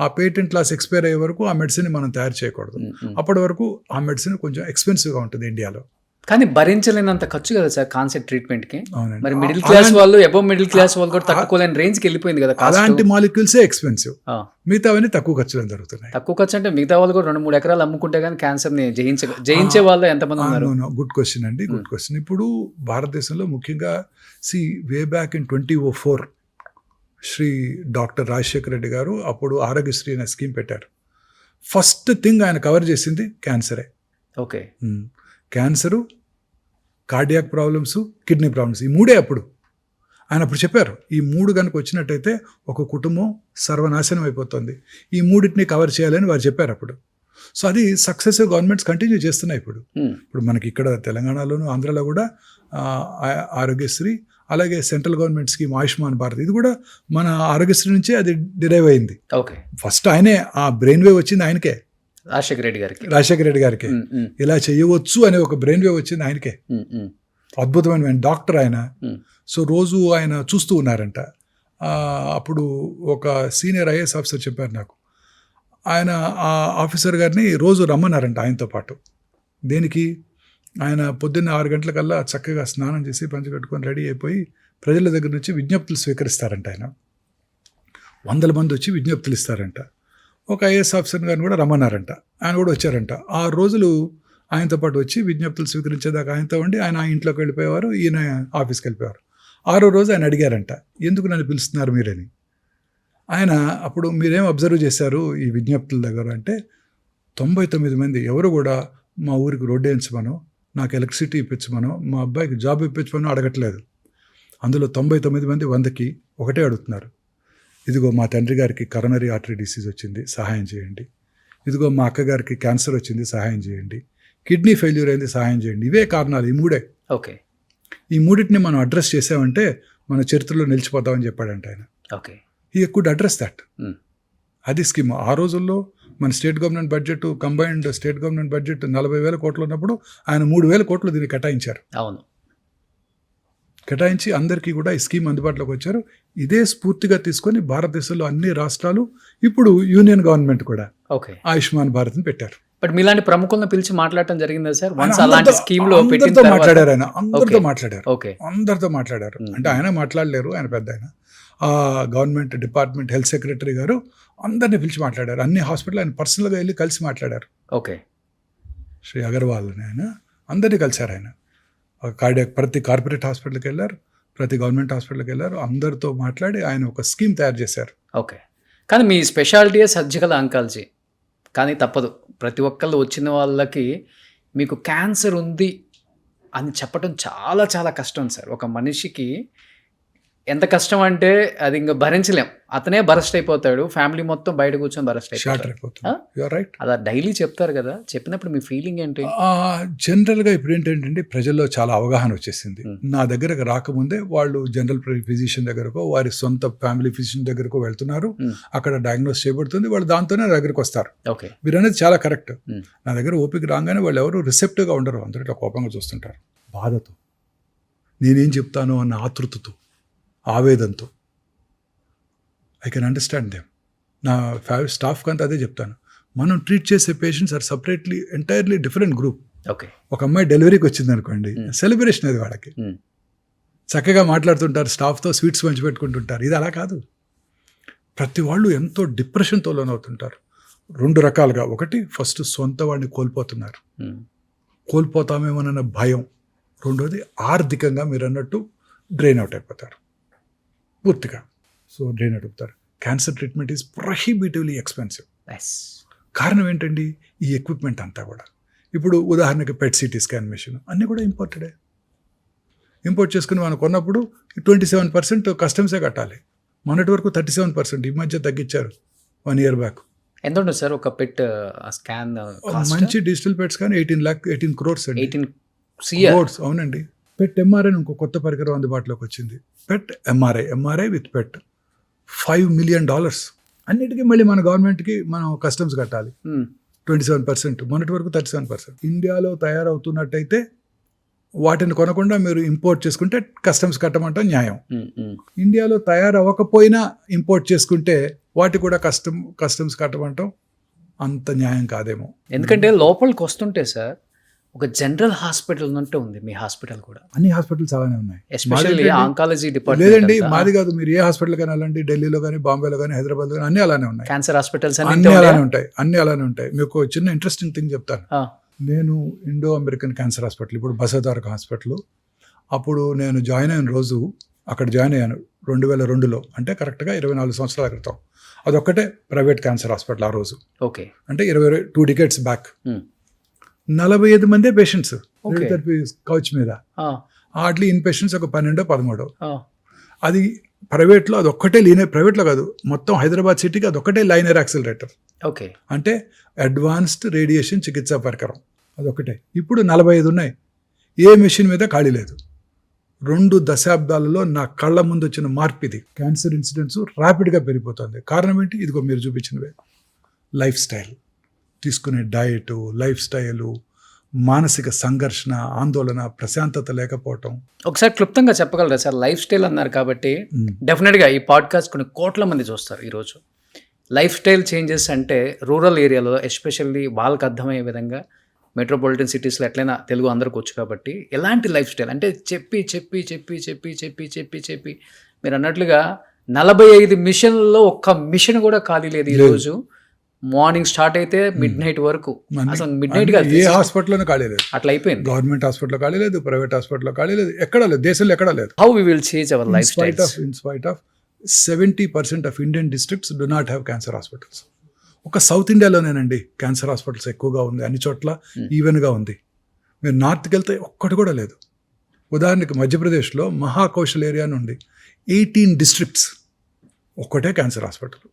ఆ పేటెంట్ లాస్ ఎక్స్పైర్ అయ్యే వరకు ఆ మెడిసిన్ మనం తయారు చేయకూడదు. అప్పటి వరకు ఆ మెడిసిన్ కొంచెం ఎక్స్పెన్సివ్గా ఉంటుంది ఇండియాలో. కానీ భరించలేనంత ఖర్చు కదా సార్ కాన్సెప్ట్ ట్రీట్మెంట్కి. మరి మిడిల్ క్లాస్ వాళ్ళు, అబవ్ మిడిల్ క్లాస్ వాళ్ళు కూడా తట్టుకోలేని రేంజ్కి వెళ్ళిపోయింది కదా. అలాంటి మాలిక్యూల్సే ఎక్స్పెన్సివ్, మిగతావన్నీ తక్కువ ఖర్చులో జరుగుతున్నాయి. తక్కువ ఖర్చు అంటే మిగతా వాళ్ళు కూడా 2-3 ఎకరాలు అమ్ముకుంటే కానీ క్యాన్సర్ని జయించే వాళ్ళు ఎంతమంది ఉన్నారు? గుడ్ క్వశ్చన్ అండి, గుడ్ క్వశ్చన్. ఇప్పుడు భారతదేశంలో ముఖ్యంగా way back in 2004 Shri doctor Rajasekhara Reddy garu అప్పుడు ఆరోగ్యశ్రీ అనే స్కీమ్ పెట్టారు. ఫస్ట్ థింగ్ ఆయన కవర్ చేసింది క్యాన్సరే. Okay. Cancer, cardiac problems, kidney problems, ఈ 3 అప్పుడు ఆయన అప్పుడు చెప్పారు. ఈ 3 కనుక వచ్చినట్టయితే ఒక కుటుంబం సర్వనాశనం అయిపోతుంది, ఈ 3టిని కవర్ చేయాలని వారు చెప్పారు అప్పుడు. సో అది సక్సెసివ్ గవర్నమెంట్స్ కంటిన్యూ చేస్తున్నాయి. ఇప్పుడు మనకి ఇక్కడ తెలంగాణలోను, ఆంధ్రాలో కూడా ఆరోగ్యశ్రీ, అలాగే central government scheme Ayushman Bharat, ఇది కూడా మన ఆరోగ్యశ్రీ నుంచే అది డిరైవ్ అయింది. ఫస్ట్ ఆయనే ఆ బ్రెయిన్ వేవ్ వచ్చింది ఆయనకే, రాజశేఖర రెడ్డి గారికి. ఇలా చేయవచ్చు అనే ఒక బ్రెయిన్ వేవ్ వచ్చింది ఆయనకే. అద్భుతమైన డాక్టర్ ఆయన. సో రోజు ఆయన చూస్తూ ఉన్నారంట. అప్పుడు ఒక సీనియర్ ఐఏఎస్ ఆఫీసర్ చెప్పారు నాకు, ఆయన ఆ ఆఫీసర్ గారిని రోజు రమ్మన్నారంట ఆయనతో పాటు. దేనికి? ఆయన పొద్దున్న 6 గంటలకల్లా చక్కగా స్నానం చేసి పంచె కట్టుకొని రెడీ అయిపోయి ప్రజల దగ్గర నుంచి విజ్ఞప్తులు స్వీకరిస్తారంట. ఆయన 100 మంది వచ్చి విజ్ఞప్తులు ఇస్తారంట. ఒక ఐఏఎస్ ఆఫీసర్ గారిని కూడా రమ్మన్నారంట, ఆయన కూడా వచ్చారంట. 6 రోజులు ఆయనతో పాటు వచ్చి విజ్ఞప్తులు స్వీకరించేదాకా ఆయనతో ఉండి ఆయన ఆ ఇంట్లోకి వెళ్ళిపోయేవారు, ఈయన ఆఫీస్కి వెళ్ళిపోయేవారు. 6వ రోజు ఆయన అడిగారంట, ఎందుకు నన్ను పిలుస్తున్నారు మీరని. ఆయన అప్పుడు మీరేం అబ్జర్వ్ చేశారు ఈ విజ్ఞప్తుల దగ్గర అంటే 99 మంది ఎవరు కూడా మా ఊరికి రోడ్డు వేయించమనో, నాకు ఎలక్ట్రిసిటీ ఇప్పించమనో, మా అబ్బాయికి జాబ్ ఇప్పించమనో అడగట్లేదు. అందులో 99 మంది 100కి ఒకటే అడుగుతున్నారు, ఇదిగో మా తండ్రి గారికి కరోనరీ ఆర్టరీ డిసీజ్ వచ్చింది, సహాయం చేయండి. ఇదిగో మా అక్కగారికి క్యాన్సర్ వచ్చింది, సహాయం చేయండి. కిడ్నీ ఫెయిల్యూర్ అయింది, సహాయం చేయండి. ఇవే కారణాలు, ఈ 3. ఓకే. ఈ 3టిని మనం అడ్రస్ చేసామంటే మన చరిత్రలో నిలిచిపోతామని చెప్పాడంట ఆయన. Okay. He could address that. అది స్కీమ్. ఆ రోజుల్లో మన state government budget, combined state government budget 40,000 కోట్లు ఉన్నప్పుడు ఆయన 3,000 కోట్లు దీన్ని కేటాయించారు. అవును. కేటాయించి అందరికీ కూడా ఈ స్కీమ్ అందుబాటులోకి వచ్చారు. ఇదే స్ఫూర్తిగా తీసుకొని భారతదేశంలో అన్ని రాష్ట్రాలు, ఇప్పుడు యూనియన్ గవర్నమెంట్ కూడా ఓకే, ఆయుష్మాన్ భారత్ని పెట్టారు. బట్ మీలాంటి ప్రముఖులను పిలిచి మాట్లాడటం జరిగిందా సార్? ఆయన అలాంటి స్కీమ్ లో అందరితో మాట్లాడారు. ఆయన అందరితో Okay. మాట్లాడారు. ఓకే. అందరితో మాట్లాడారు. అంటే ఆయన మాట్లాడలేరు, ఆయన పెద్ద ఆయన. ఆ గవర్నమెంట్ డిపార్ట్మెంట్ హెల్త్ సెక్రటరీ గారు అందరినీ పిలిచి మాట్లాడారు. అన్ని హాస్పిటల్ ఆయన పర్సనల్గా వెళ్ళి కలిసి మాట్లాడారు. ఓకే. శ్రీ అగర్వాల్ అని ఆయన అందరినీ కలిశారు. ఆయన ప్రతి కార్పొరేట్ హాస్పిటల్కి వెళ్ళారు, ప్రతి గవర్నమెంట్ హాస్పిటల్కి వెళ్ళారు. అందరితో మాట్లాడి ఆయన ఒక స్కీమ్ తయారు చేశారు. ఓకే. కానీ మీ స్పెషాలిటీయే సర్జికల్ ఆంకాలజీ. కానీ తప్పదు, ప్రతి ఒక్కళ్ళు వచ్చిన వాళ్ళకి మీకు క్యాన్సర్ ఉంది అని చెప్పడం చాలా చాలా కష్టం సార్. ఒక మనిషికి ఎంత కష్టం అంటే అది ఇంకా భరించలేం. అతనే బరస్ట్ అయిపోతాడు, ఫ్యామిలీ మొత్తం బయట కూర్చొని బరస్ట్ షార్ట్ అయిపోతాడు. అయిపోతుంది. You're right. అలా డైలీ చెప్తారు కదా, చెప్పినప్పుడు మీ ఫీలింగ్ ఏంటి? జనరల్గా ఇప్పుడు ఏంటంటే ప్రజల్లో చాలా అవగాహన వచ్చేసింది. నా దగ్గరకు రాకముందే వాళ్ళు జనరల్ ఫిజిషియన్ దగ్గరకో, వారి సొంత ఫ్యామిలీ ఫిజిషియన్ దగ్గరకో వెళ్తున్నారు. అక్కడ డయాగ్నోస్ చేయబడుతుంది, వాళ్ళు దాంతోనే నా దగ్గరకు వస్తారు. ఓకే. మీరు అనేది చాలా కరెక్ట్. నా దగ్గర ఓపిక రాగానే వాళ్ళు ఎవరు రిసెప్టివ్గా ఉండరు, అందరూ ఇట్లా కోపంగా చూస్తుంటారు. బాధతో, నేనేం చెప్తాను అన్న ఆతృతతో, ఆవేదంతో. I can understand them. నా స్టాఫ్కి అంతా అదే చెప్తాను. మనం ట్రీట్ చేసే patients are separately entirely different group. Okay. ఒక అమ్మాయి డెలివరీకి వచ్చింది అనుకోండి, సెలబ్రేషన్ అది వాళ్ళకి. చక్కగా మాట్లాడుతుంటారు, స్టాఫ్తో స్వీట్స్ పంచిపెట్టుకుంటుంటారు. ఇది అలా కాదు. ప్రతి వాళ్ళు ఎంతో డిప్రెషన్తో లోనవుతుంటారు. 2 రకాలుగా. ఒకటి, ఫస్ట్ సొంత వాడిని కోల్పోతున్నారు, కోల్పోతామేమోనన్న భయం. రెండోది, ఆర్థికంగా మీరు అన్నట్టు డ్రైన్ అవుట్ అయిపోతారు పూర్తిగా. సో డ్రైన్ అవుట్ అవుతారు. Cancer treatment is prohibitively expensive. కారణం ఏంటండి? ఈ ఎక్విప్మెంట్ అంతా కూడా. ఇప్పుడు ఉదాహరణకి పెట్ సిటీ స్కాన్ మెషిన్ అన్నీ కూడా ఇంపోర్టెడే. ఇంపోర్ట్ చేసుకుని మనం కొన్నప్పుడు 27% కస్టమ్సే కట్టాలి. మొన్నటి వరకు 37%, ఈ మధ్య తగ్గించారు 1 year బ్యాక్. ఎంత ఉంటుంది సార్ ఒక పెట్ స్కాన్? మంచి డిజిటల్ పెట్స్ కానీ 18 crores అండి. 18 crores. అవునండి. పెట్ ఎంఆర్ఐ ఇంకో కొత్త పరికరం అందుబాటులోకి వచ్చింది. పెట్ ఎంఆర్ఐ విత్ పెట్ $5 million. అన్నిటికీ మళ్ళీ మన గవర్నమెంట్కి మనం కస్టమ్స్ కట్టాలి 27%. మొన్నటి వరకు 37%. ఇండియాలో తయారవుతున్నట్టయితే వాటిని కొనకుండా మీరు ఇంపోర్ట్ చేసుకుంటే కస్టమ్స్ కట్టమంటాం న్యాయం. ఇండియాలో తయారవ్వకపోయినా ఇంపోర్ట్ చేసుకుంటే వాటి కూడా కస్టమ్స్ కట్టమంటాం అంత న్యాయం కాదేమో. ఎందుకంటే లోపలికి వస్తుంటే సార్ ఒక జనరల్ హాస్పిటల్ ఉన్నట్టు ఉంది మీ హాస్పిటల్ కూడా. అన్ని హాస్పిటల్స్ అలానే ఉన్నాయి, ఎస్పెషల్లీ ఆంకాలజీ డిపార్ట్మెంట్. లేదండి, మాది కాదు. మీరు ఏ హాస్పిటల్ కానీ వెళ్ళండి, ఢిల్లీలో కానీ, బాంబేలో కానీ, హైదరాబాద్ కానీ అన్ని అలానే ఉన్నాయి. క్యాన్సర్ హాస్పిటల్స్ అన్ని అలానే ఉంటాయి, అన్ని అలానే ఉంటాయి. మీకు చిన్న ఇంట్రెస్టింగ్ థింగ్ చెప్తాను. నేను ఇండో అమెరికన్ క్యాన్సర్ హాస్పిటల్, ఇప్పుడు బసవతారక హాస్పిటల్, అప్పుడు నేను జాయిన్ అయిన రోజు అక్కడ జాయిన్ అయ్యాను 2002లో, అంటే కరెక్ట్గా 24 సంవత్సరాల క్రితం. అదొక్కటే ప్రైవేట్ క్యాన్సర్ హాస్పిటల్ ఆ రోజు. ఓకే. అంటే 2 decades బ్యాక్. 45 మందే పేషెంట్స్ కౌచ్ మీద. హార్డ్లీ ఇన్ పేషెంట్స్ ఒక 12-13. అది ప్రైవేట్లో అదొక్కటే ప్రైవేట్లో కాదు, మొత్తం హైదరాబాద్ సిటీకి అదొక్కటే లైనర్ యాక్సిలరేటర్. ఓకే. అంటే అడ్వాన్స్డ్ రేడియేషన్ చికిత్సా పరికరం అదొక్కటే. ఇప్పుడు 45 ఉన్నాయి. ఏ మెషిన్ మీద ఖాళీ లేదు. 2 దశాబ్దాలలో నా కళ్ళ ముందు వచ్చిన మార్పు ఇది. క్యాన్సర్ ఇన్సిడెంట్స్ ర్యాపిడ్గా పెరిగిపోతుంది. కారణం ఏంటి? ఇదిగో మీరు చూపించినవే. లైఫ్ స్టైల్, తీసుకునే డయట్, లైఫ్ స్టైలు, మానసిక సంఘర్షణ, ఆందోళన, ప్రశాంతత లేకపోవటం. ఒకసారి క్లుప్తంగా చెప్పగలరా సార్? లైఫ్ స్టైల్ అన్నారు కాబట్టి డెఫినెట్గా ఈ పాడ్కాస్ట్ కొన్ని కోట్ల మంది చూస్తారు ఈరోజు. లైఫ్ స్టైల్ చేంజెస్ అంటే రూరల్ ఏరియాలో ఎస్పెషల్లీ వాళ్ళకి అర్థమయ్యే విధంగా, మెట్రోపాలిటన్ సిటీస్లో ఎట్లయినా తెలుగు అందరికి వచ్చు కాబట్టి, ఎలాంటి లైఫ్ స్టైల్ అంటే చెప్పి చెప్పి చెప్పి చెప్పి చెప్పి చెప్పి చెప్పి మీరు అన్నట్లుగా 45 మిషన్లలో ఒక్క మిషన్ కూడా ఖాళీ లేదు ఈరోజు. మార్నింగ్ స్టార్ట్ అయితే మిడ్ నైట్ వరకు, అసలు మిడ్ నైట్ కాదు, ఏ హాస్పిటల్లోనూ ఖాళీ లేదు. అట్లా అయిపోయింది. గవర్నమెంట్ హాస్పిటల్లో ఖాళీ లేదు, ప్రైవేట్ హాస్పిటల్లో ఖాళీ లేదు, ఎక్కడా లేదు, దేశంలో ఎక్కడా లేదు. How we will change our lifestyle? In spite of 70% of Indian districts do not have cancer hospitals. ఒక సౌత్ ఇండియాలోనేనండి క్యాన్సర్ హాస్పిటల్స్ ఎక్కువగా ఉంది, అన్ని చోట్ల ఈవెన్గా ఉంది. మీరు నార్త్కి వెళ్తే ఒక్కటి కూడా లేదు. ఉదాహరణకి మధ్యప్రదేశ్లో మహాకౌశల్ ఏరియా నుండి 18 డిస్ట్రిక్ట్స్ ఒక్కటే క్యాన్సర్ హాస్పిటల్,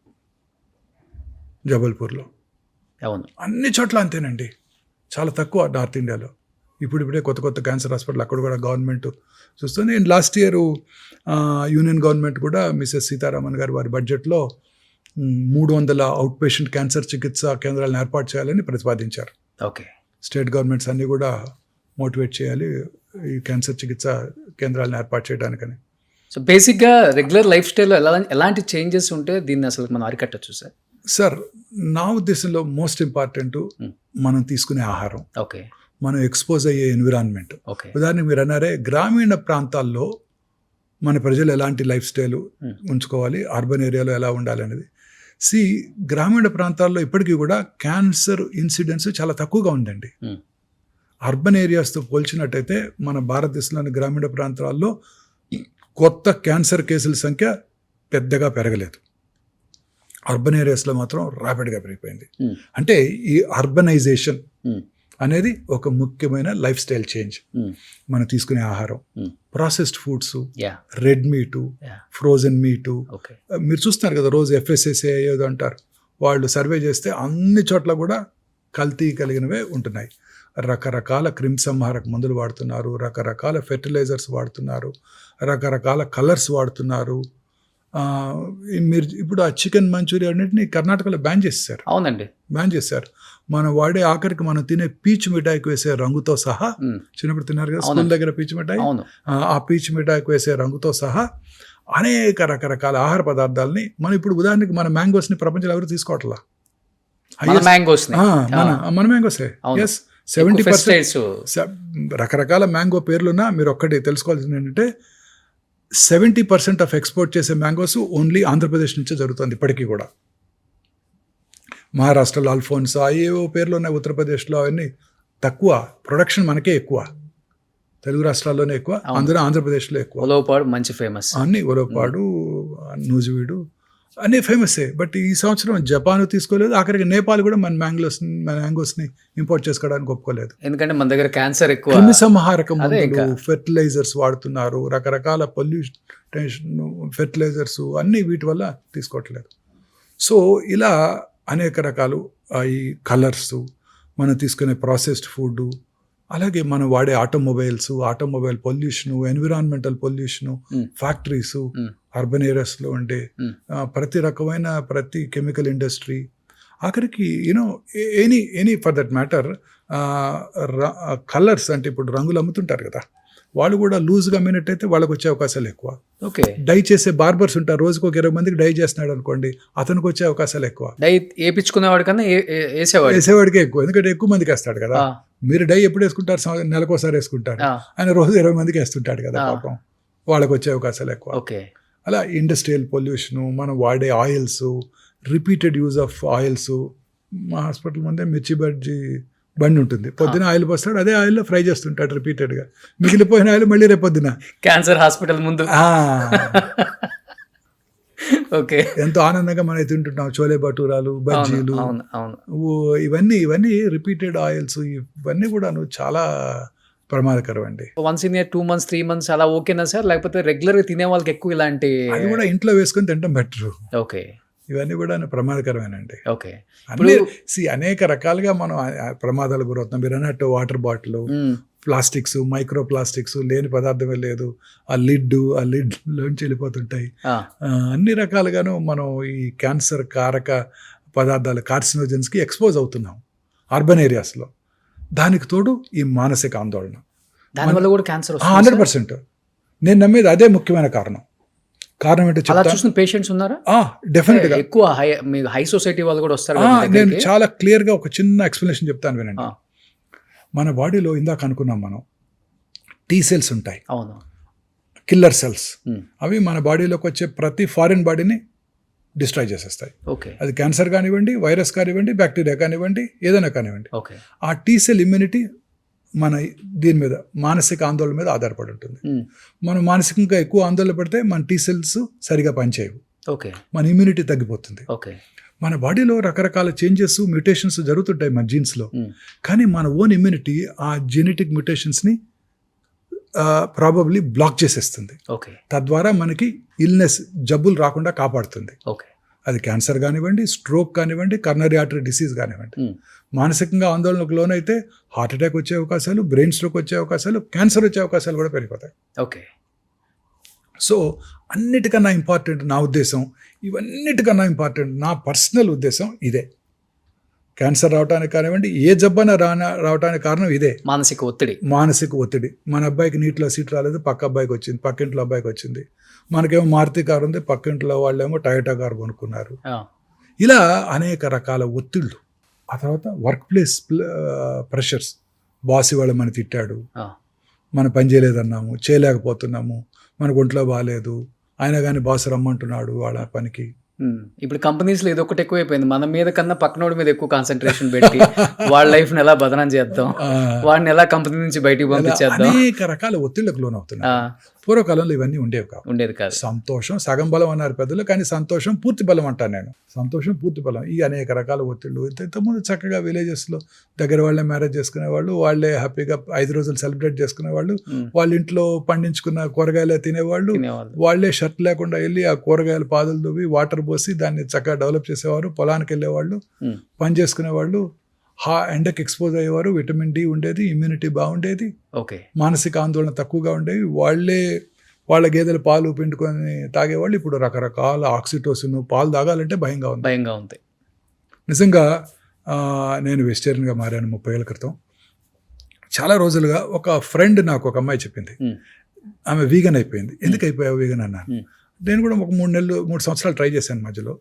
జబల్పూర్లో. అవును, అన్ని చోట్ల అంతేనండి, చాలా తక్కువ నార్త్ ఇండియాలో. ఇప్పుడిప్పుడే కొత్త కొత్త క్యాన్సర్ హాస్పిటల్ అక్కడ కూడా గవర్నమెంట్ చూస్తుంది. And last year union government కూడా మిసెస్ సీతారామన్ గారు వారి బడ్జెట్లో 300 అవుట్ పేషెంట్ క్యాన్సర్ చికిత్సా కేంద్రాలను ఏర్పాటు చేయాలని ప్రతిపాదించారు. ఓకే, స్టేట్ గవర్నమెంట్స్ అన్నీ కూడా మోటివేట్ చేయాలి ఈ క్యాన్సర్ చికిత్సా కేంద్రాలను ఏర్పాటు చేయడానికని. సో బేసిక్గా రెగ్యులర్ లైఫ్ స్టైల్లో ఎలాంటి చేంజెస్ ఉంటే దీన్ని అసలు మనం అరికట్టచ్చు సార్? సార్, నా ఉద్దేశంలో మోస్ట్ ఇంపార్టెంట్ మనం తీసుకునే ఆహారం, ఓకే, మనం ఎక్స్పోజ్ అయ్యే ఎన్విరాన్మెంట్. ఓకే, ఉదాహరణకు మీరు అన్నారే గ్రామీణ ప్రాంతాల్లో మన ప్రజలు ఎలాంటి లైఫ్ స్టైల్ ఉంచుకోవాలి, అర్బన్ ఏరియాలో ఎలా ఉండాలి అనేది. గ్రామీణ ప్రాంతాల్లో ఇప్పటికీ కూడా క్యాన్సర్ ఇన్సిడెన్స్ చాలా తక్కువగా ఉందండి. అర్బన్ ఏరియాస్తో పోల్చినట్టయితే మన భారతదేశంలోని గ్రామీణ ప్రాంతాల్లో కొత్త క్యాన్సర్ కేసుల సంఖ్య పెద్దగా పెరగలేదు. అర్బన్ ఏరియాస్లో మాత్రం ర్యాపిడ్గా పెరిగిపోయింది. అంటే ఈ అర్బనైజేషన్ అనేది ఒక ముఖ్యమైన లైఫ్ స్టైల్ చేంజ్. మనం తీసుకునే ఆహారం, processed foods, red meat, frozen meat. మీరు చూస్తున్నారు కదా రోజు FSSAI ఏదో అంటారు, వాళ్ళు సర్వే చేస్తే అన్ని చోట్ల కూడా కల్తీ కలిగినవే ఉంటున్నాయి. రకరకాల క్రిమిసంహారక మందులు వాడుతున్నారు, రకరకాల ఫెర్టిలైజర్స్ వాడుతున్నారు, రకరకాల కలర్స్ వాడుతున్నారు. మీరు ఇప్పుడు ఆ చికెన్ మంచూరియా అన్నింటినీ కర్ణాటకలో బ్యాన్ చేశారు. అవునండి, బ్యాన్ చేశారు. మనం వాడే ఆఖరికి మనం తినే పీచు మిఠాయికి వేసే రంగుతో సహా, చిన్నప్పుడు తిన్నారు కదా స్కూల్ దగ్గర పీచు మిఠాయి, ఆ పీచు మిఠాయికి వేసే రంగుతో సహా అనేక రకరకాల ఆహార పదార్థాలని మనం ఇప్పుడు ఉదాహరణకి మన మ్యాంగోస్ని ప్రపంచంలో ఎవరు తీసుకోవట్లా. మన మ్యాంగోసే 70% రకరకాల మ్యాంగో పేర్లున్నా మీరు ఒక్కటి తెలుసుకోవాల్సింది ఏంటంటే 70% ఆఫ్ ఎక్స్పోర్ట్ చేసే మ్యాంగోస్ ఓన్లీ ఆంధ్రప్రదేశ్ నుంచే జరుగుతుంది ఇప్పటికీ కూడా. మహారాష్ట్రలో అల్ఫోన్సా ఏవో పేర్లు ఉన్నాయి, ఉత్తరప్రదేశ్లో అవన్నీ తక్కువ, ప్రొడక్షన్ మనకే ఎక్కువ, తెలుగు రాష్ట్రాల్లోనే ఎక్కువ, అందులో ఆంధ్రప్రదేశ్లో ఎక్కువ. ఉలవపాడు మంచి ఫేమస్, అన్ని ఉలవపాడు, నూజివీడు అన్నీ ఫేమసే. బట్ ఈ సంవత్సరం జపాన్ తీసుకోలేదు, ఆఖరికి నేపాల్ కూడా మన మ్యాంగోస్ని ఇంపోర్ట్ చేసుకోవడానికి ఒప్పుకోలేదు. ఎందుకంటే మన దగ్గర క్యాన్సర్ ఎక్కువ, క్రిమిసంహారక మందులు, ఫెర్టిలైజర్స్ వాడుతున్నారు, రకరకాల పొల్యూషన్ ఫెర్టిలైజర్స్ అన్నీ వీటి వల్ల తీసుకోవట్లేదు. సో ఇలా అనేక రకాలు ఈ కలర్స్, మనం తీసుకునే ప్రాసెస్డ్ ఫుడ్, అలాగే మనం వాడే automobile pollution, environmental pollution, factories, urban ఏరియాస్లో ఉండే ప్రతి కెమికల్ ఇండస్ట్రీ, ఆఖరికి any for that matter colours, అంటే ఇప్పుడు రంగులు అమ్ముతుంటారు కదా, వాళ్ళు కూడా లూజ్గా అమ్మినట్టయితే వాళ్ళకి వచ్చే అవకాశాలు ఎక్కువ. ఓకే, డై చేసే బార్బర్స్ ఉంటారు, రోజుకు ఒక 20 మందికి డై చేస్తున్నాడు అనుకోండి, అతనికి వచ్చే అవకాశాలు ఎక్కువ. డై వేయించుకునేవాడి కన్నా వేసేవాడికే ఎక్కువ, ఎందుకంటే ఎక్కువ మందికి వేస్తాడు కదా. మీరు డై ఎప్పుడు వేసుకుంటారు? నెలకోసారి వేసుకుంటారు, ఆయన రోజు 20 మందికి వేస్తుంటాడు కదా, పాపం వాళ్ళకి వచ్చే అవకాశాలు ఎక్కువ. ఓకే, అలా ఇండస్ట్రియల్ పొల్యూషను, మనం వాడే oils, repeated use of oils. మా హాస్పిటల్ ముందే మిర్చి బండి ఉంటుంది, పొద్దున ఆయిల్ పోస్తాడు, అదే ఆయిల్లో ఫ్రై చేస్తుంటాడు రిపీటెడ్గా, మిగిలిపోయిన ఆయిల్ మళ్ళీ రేపు పొద్దున క్యాన్సర్ హాస్పిటల్ ముందు. ఓకే, ఎంతో ఆనందంగా మనం తింటుంటాం చోలే భటూరాలు, బజ్జీలు, ఇవన్నీ రిపీటెడ్ ఆయిల్స్, ఇవన్నీ కూడా చాలా ప్రమాదకరం అండి. వన్స్ ఇన్ 2 months 3 months అలా ఓకేనా సార్? లేకపోతే రెగ్యులర్గా తినే వాళ్ళకి ఎక్కువ ఇలాంటి అది కూడా ఇంట్లో వేసుకొని తినడం బెటర్. ఓకే, ఇవన్నీ కూడా ప్రమాదకరమేనండి. ఓకే, అనేక రకాలుగా మనం ప్రమాదాలు గురవుతున్నాం. మీరు అన్నట్టు water bottle, plastics, micro plastics, లేని పదార్థమే లేదు, ఆ లిడ్లోంచి వెళ్ళిపోతుంటాయి. అన్ని రకాలుగాను మనం ఈ క్యాన్సర్ కారక పదార్థాలు, కార్సినోజన్స్కి ఎక్స్పోజ్ అవుతున్నాం అర్బన్ ఏరియాస్లో. దానికి తోడు ఈ మానసిక ఆందోళన, దానివల్ల కూడా క్యాన్సర్ 100%. నేను నమ్మేది అదే ముఖ్యమైన కారణం. ఏంటో అలా చూసిన పేషెంట్స్ ఉన్నారా? డెఫినెట్ గా ఎక్కువ హై సొసైటీ వాళ్ళు కూడా వస్తారు. నేను చాలా క్లియర్ గా ఒక చిన్న ఎక్స్ప్లెనేషన్ చెప్తాను వినండి. మన బాడీలో ఇందాక అనుకున్నాం మనం T సెల్స్ ఉంటాయి, అవును, కిల్లర్ సెల్స్. అవి మన బాడీలోకి వచ్చే ప్రతి ఫారిన్ బాడీని డిస్ట్రాయ్ చేసేస్తాయి. ఓకే. అది క్యాన్సర్ కానివ్వండి, వైరస్ కానివ్వండి, బ్యాక్టీరియా కానివ్వండి, ఏదైనా కానివ్వండి. ఓకే. ఆ టీ సెల్ ఇమ్యూనిటీ మన దీని మీద మానసిక ఆందోళన మీద ఆధారపడి ఉంటుంది. మనం మానసికంగా ఎక్కువ ఆందోళన పడితే మన టీ సెల్స్ సరిగా పనిచేయవు, ఓకే, మన ఇమ్యూనిటీ తగ్గిపోతుంది. ఓకే. మన బాడీలో రకరకాల చేంజెస్, మ్యూటేషన్స్ జరుగుతుంటాయి మన జీన్స్లో. కానీ మన ఓన్ ఇమ్యూనిటీ ఆ జెనెటిక్ మ్యూటేషన్స్ని ప్రాబబ్లీ బ్లాక్ చేసేస్తుంది. ఓకే. తద్వారా మనకి ఇల్నెస్, జబ్బులు రాకుండా కాపాడుతుంది. ఓకే. అది క్యాన్సర్ కానివ్వండి, స్ట్రోక్ కానివ్వండి, కర్నరీ ఆర్టరీ డిసీజ్ కానివ్వండి. మానసికంగా ఆందోళనకు లోనైతే హార్ట్ అటాక్ వచ్చే అవకాశాలు, బ్రెయిన్ స్ట్రోక్ వచ్చే అవకాశాలు, క్యాన్సర్ వచ్చే అవకాశాలు కూడా పెరిగిపోతాయి. ఓకే. సో అన్నిటికన్నా ఇంపార్టెంట్ నా ఉద్దేశం, ఇవన్నిటికన్నా ఇంపార్టెంట్ నా పర్సనల్ ఉద్దేశం ఇదే. క్యాన్సర్ రావడానికి కానివ్వండి, ఏ జబ్బన రావడానికి కారణం ఇదే, మానసిక ఒత్తిడి. మానసిక ఒత్తిడి. మన అబ్బాయికి నీటిలో సీట్ రాలేదు, పక్క అబ్బాయికి వచ్చింది, పక్కింట్లో అబ్బాయికి వచ్చింది. మనకేమో మారుతి కారు ఉంది, పక్కింట్లో వాళ్ళేమో టయోటా కారు కొనుక్కున్నారు. ఇలా అనేక రకాల ఒత్తిళ్ళు. ఆ తర్వాత వర్క్ ప్లేస్ ప్రెషర్స్. బాస్ ఇవాళ మన తిట్టాడు, మన పని చేయలేదన్నాము, చేయలేకపోతున్నాము, మనకు ఒంట్లో బాగాలేదు, అయినా కానీ బాస్ రమ్మంటున్నాడు వాళ్ళ పనికి. ఇప్పుడు కంపెనీస్లో ఇది ఒకటి ఎక్కువైపోయింది. మన మీద కన్నా పక్కనోడి మీద ఎక్కువ కాన్సన్ట్రేషన్ పెట్టి వాళ్ళ లైఫ్ని ఎలా బదనం చేద్దాం, వాడిని ఎలా కంపెనీ నుంచి బయటికి పంపించేద్దాం, అనేక రకాల ఒత్తిళ్లకు లోనవుతున్నాయి. పూర్వకాలంలో ఇవన్నీ ఉండేది కాదు. సంతోషం సగం బలం అన్నారు పెద్దలు, కానీ సంతోషం పూర్తి బలం అంటాను నేను. సంతోషం పూర్తి బలం. ఈ అనేక రకాల ఒత్తిళ్ళు. ఇంతకుముందు చక్కగా విలేజెస్లో దగ్గర వాళ్ళే మ్యారేజ్ చేసుకునేవాళ్ళు, వాళ్ళే హ్యాపీగా 5 రోజులు సెలబ్రేట్ చేసుకునేవాళ్ళు, వాళ్ళ ఇంట్లో పండించుకున్న కూరగాయలే తినేవాళ్ళు, వాళ్ళే షర్ట్ లేకుండా వెళ్ళి ఆ కూరగాయల పాదులు దువ్వి వాటర్ పోసి దాన్ని చక్కగా డెవలప్ చేసేవారు, పొలానికి వెళ్ళేవాళ్ళు, పని చేసుకునేవాళ్ళు, ఎండకి ఎక్స్పోజ్ అయ్యేవారు, విటమిన్ డి ఉండేది, ఇమ్యూనిటీ బాగుండేది, ఓకే, మానసిక ఆందోళన తక్కువగా ఉండేవి. వాళ్ళ గేదెలు పాలు పిండుకొని తాగేవాళ్ళు. ఇప్పుడు రకరకాల ఆక్సిటోసిన్, పాలు తాగాలంటే భయంగా ఉంది. నిజంగా నేను వెజిటేరియన్గా మారాను 30 ఏళ్ళ క్రితం. చాలా రోజులుగా ఒక ఫ్రెండ్ నాకు ఒక అమ్మాయి చెప్పింది, ఆమె వీగన్ అయిపోయింది. ఎందుకు అయిపోయావు వీగన్ అన్నాను. నేను కూడా ఒక 3 సంవత్సరాలు ట్రై చేశాను మధ్యలో.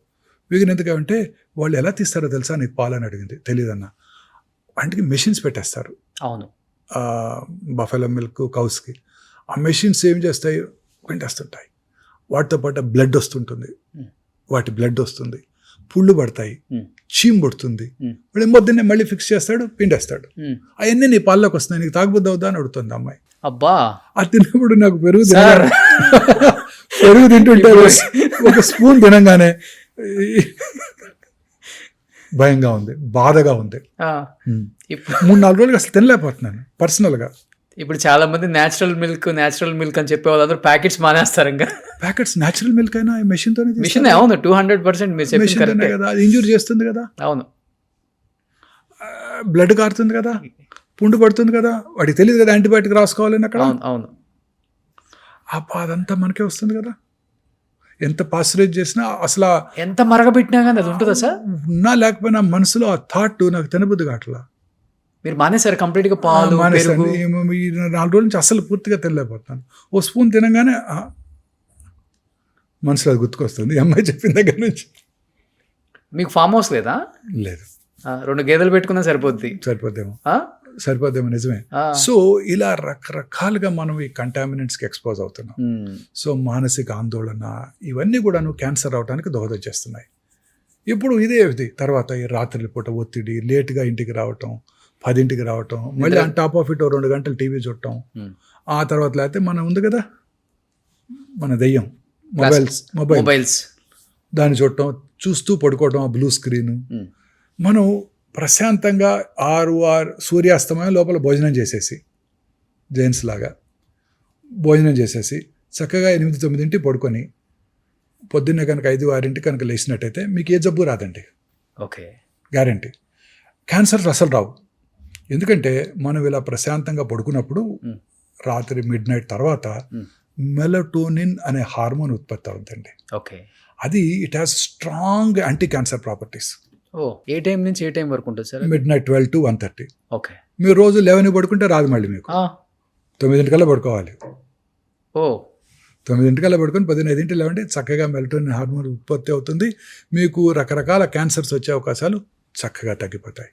వీగన్ ఎందుకంటే వాళ్ళు ఎలా తీస్తారో తెలుసా నీకు పాలు అని అడిగింది. తెలియదన్నా. వాటికి మెషిన్స్ పెట్టేస్తారు. అవును. బఫెలో మిల్క్ కౌస్కి. ఆ మెషిన్స్ ఏం చేస్తాయి, పిండేస్తుంటాయి. వాటితో పాటు బ్లడ్ వస్తుంటుంది, వాటి బ్లడ్ వస్తుంది, పుళ్ళు పడతాయి, చీమ్ పడుతుంది. వాడు పొద్దున్నే మళ్ళీ ఫిక్స్ చేస్తాడు, పిండేస్తాడు. అవన్నీ నీ పాల్లోకి వస్తున్నాయి, నీకు తాగుబోద్దు అవుదా అని అడుగుతుంది అమ్మాయి. అబ్బా, అది తిన్నప్పుడు నాకు పెరుగు తింటుంటే ఒక స్పూన్ తినంగానే భయంగా ఉంది, బాధగా ఉంది. 3-4 రోజులుగా అసలు తినలేకపోతున్నాను పర్సనల్గా. ఇప్పుడు చాలా మంది న్యాచురల్ మిల్క్ అని చెప్పే వాళ్ళందరూ ప్యాకెట్స్ మానేస్తారు. ఇంకా ప్యాకెట్స్ న్యాచురల్ మిల్క్ అయినా మెషిన్ తోనే, మిషన్. అవును, 200% మీరు చెప్పింది కదా. అది ఇంజూర్ చేస్తుంది కదా. అవును. బ్లడ్ కారుతుంది కదా, పుండు పడుతుంది కదా, వాడికి తెలియదు కదా యాంటీబయాటిక్ రాసుకోవాలని అక్కడ. అవును. ఆ బాధ అంతా మనకే వస్తుంది కదా. ఎంత పాస్చరైజ్ చేసినా, అసలు ఎంత మరగబెట్టినా కానీ అది ఉంటుందా సార్? ఉన్నా లేకపోయినా మనసులో ఆ థాట్ నాకు తినబుద్ది కావట్లా. మీరు మానేసారు కంప్లీట్గా పాలు? 4 రోజుల నుంచి అసలు పూర్తిగా తినలేకపోతున్నాను. ఓ స్పూన్ తినగానే మనసులో అది గుర్తుకొస్తుంది అమ్మాయి చెప్పిన దగ్గర నుంచి. మీకు ఫామ్ హౌస్ లేదా? లేదు. 2 గేదెలు పెట్టుకున్నా సరిపోద్దేమో నిజమే. సో ఇలా రకరకాలుగా మనం ఈ కంటామినెంట్స్కి ఎక్స్పోజ్ అవుతున్నాం. సో మానసిక ఆందోళన ఇవన్నీ కూడా క్యాన్సర్ అవడానికి దోహదం చేస్తున్నాయి. ఇప్పుడు ఇది తర్వాత ఈ రాత్రి పూట ఒత్తిడి, లేట్గా ఇంటికి రావటం, 10ంటికి రావటం, మళ్ళీ ఆన్ టాప్ ఆఫ్ ఇట్ 2 గంటలు టీవీ చూడటం. ఆ తర్వాత లేకపోతే మనం ఉంది కదా మన దెయ్యం, మొబైల్స్, దాన్ని చూస్తూ పడుకోవటం, ఆ బ్లూ స్క్రీన్. మనం ప్రశాంతంగా 6 సూర్యాస్తమయం లోపల భోజనం చేసేసి, జెంట్స్ లాగా భోజనం చేసేసి చక్కగా 8-9 పడుకొని పొద్దున్నే కనుక 5-6 కనుక లేచినట్టయితే మీకు ఏ జబ్బు రాదండి. Okay, guarantee. క్యాన్సర్స్ అసలు రావు. ఎందుకంటే మనం ఇలా ప్రశాంతంగా పడుకున్నప్పుడు రాత్రి మిడ్నైట్ తర్వాత మెలటోనిన్ అనే హార్మోన్ ఉత్పత్తి అవుతుందండి. ఓకే, అది it has strong anti cancer properties. A time నుంచి ఏ టైం వరకు ఉంటుంది సార్? Midnight 12 to 1:30. ఓకే. మీరు రోజు 11 పడుకుంటే రాదు, మళ్ళీ మీకు 9 పడుకోవాలి. 9 పడుకొని 10 లేవండి, చక్కగా మెలటోనిన్ హార్మోన్ ఉత్పత్తి అవుతుంది. మీకు రకరకాల క్యాన్సర్స్ వచ్చే అవకాశాలు చక్కగా తగ్గిపోతాయి.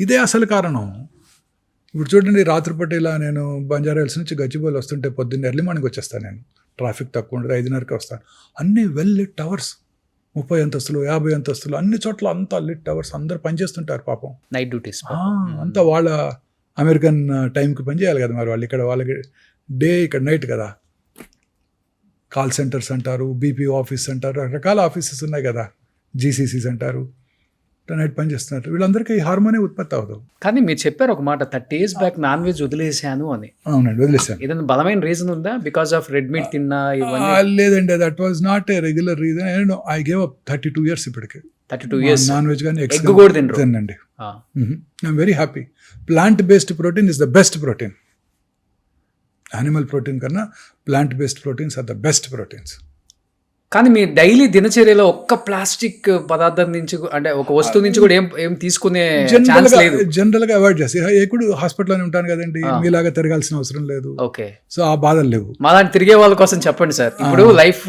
ఇదే అసలు కారణం. ఇప్పుడు చూడండి, రాత్రిపూట ఇలా నేను బంజారాహిల్స్ నుంచి గచ్చిబౌలి వస్తుంటే పొద్దున్న ఎర్లీ మార్నింగ్ వచ్చేస్తాను. నేను ట్రాఫిక్ తక్కువ ఉండదు, 5:30కి వస్తాను. అన్నీ వెల్ లిట్ టవర్స్, 30 అంతస్తులు 50 అంతస్తులు అన్ని చోట్ల అంతా లిట్ అవర్స్ అందరు పనిచేస్తుంటారు పాపం. Night duties. అంతా వాళ్ళ అమెరికన్ టైంకి పనిచేయాలి కదా మరి వాళ్ళు. ఇక్కడ వాళ్ళకి డే ఇక్కడ నైట్ కదా. కాల్ సెంటర్స్ అంటారు, బీపీ ఆఫీస్ అంటారు, రకరకాల ఆఫీసెస్ ఉన్నాయి కదా, జీసీసీస్ అంటారు, నైట్ పని చేస్తున్నారు. వీళ్ళందరికీ హార్మోనే ఉత్పత్తి అవ్వదు. కానీ మీరు చెప్పారు ఒక మాట, 30 years బ్యాక్ నాన్ వెజ్ వదిలేసాను అని. అవునండి, వదిలేసాను. ఏదైనా బలమైన రీజన్ ఉందా? బికాస్ ఆఫ్ రెడ్ మీట్ తిన్నా ఇవన్నీ? లేదండి, that was not a regular reason. I gave up 32 years ఇప్పటికి. 32 years నాన్ వెజ్ కానీ ఎగ్ కూడా తినండి. I'm very happy. Plant based protein is the best protein. Animal protein కన్నా plant based proteins are the best proteins. కానీ మీ daily దినచర్యలో ఒక్క plastic పదార్థం నుంచి అంటే ఒక వస్తువు నుంచి కూడా ఏం తీసుకునే ఛాన్స్ లేదు. జనరల్ గా అవాయిడ్ చేసి ఎప్పుడు హాస్పిటల్లోనే ఉంటాను కదండి, మీలాగా తిరగాల్సిన అవసరం లేదు. ఓకే, సో ఆ బాధలు లేవు. మాలాంటి తిరిగే వాళ్ళ కోసం చెప్పండి సార్. ఇప్పుడు లైఫ్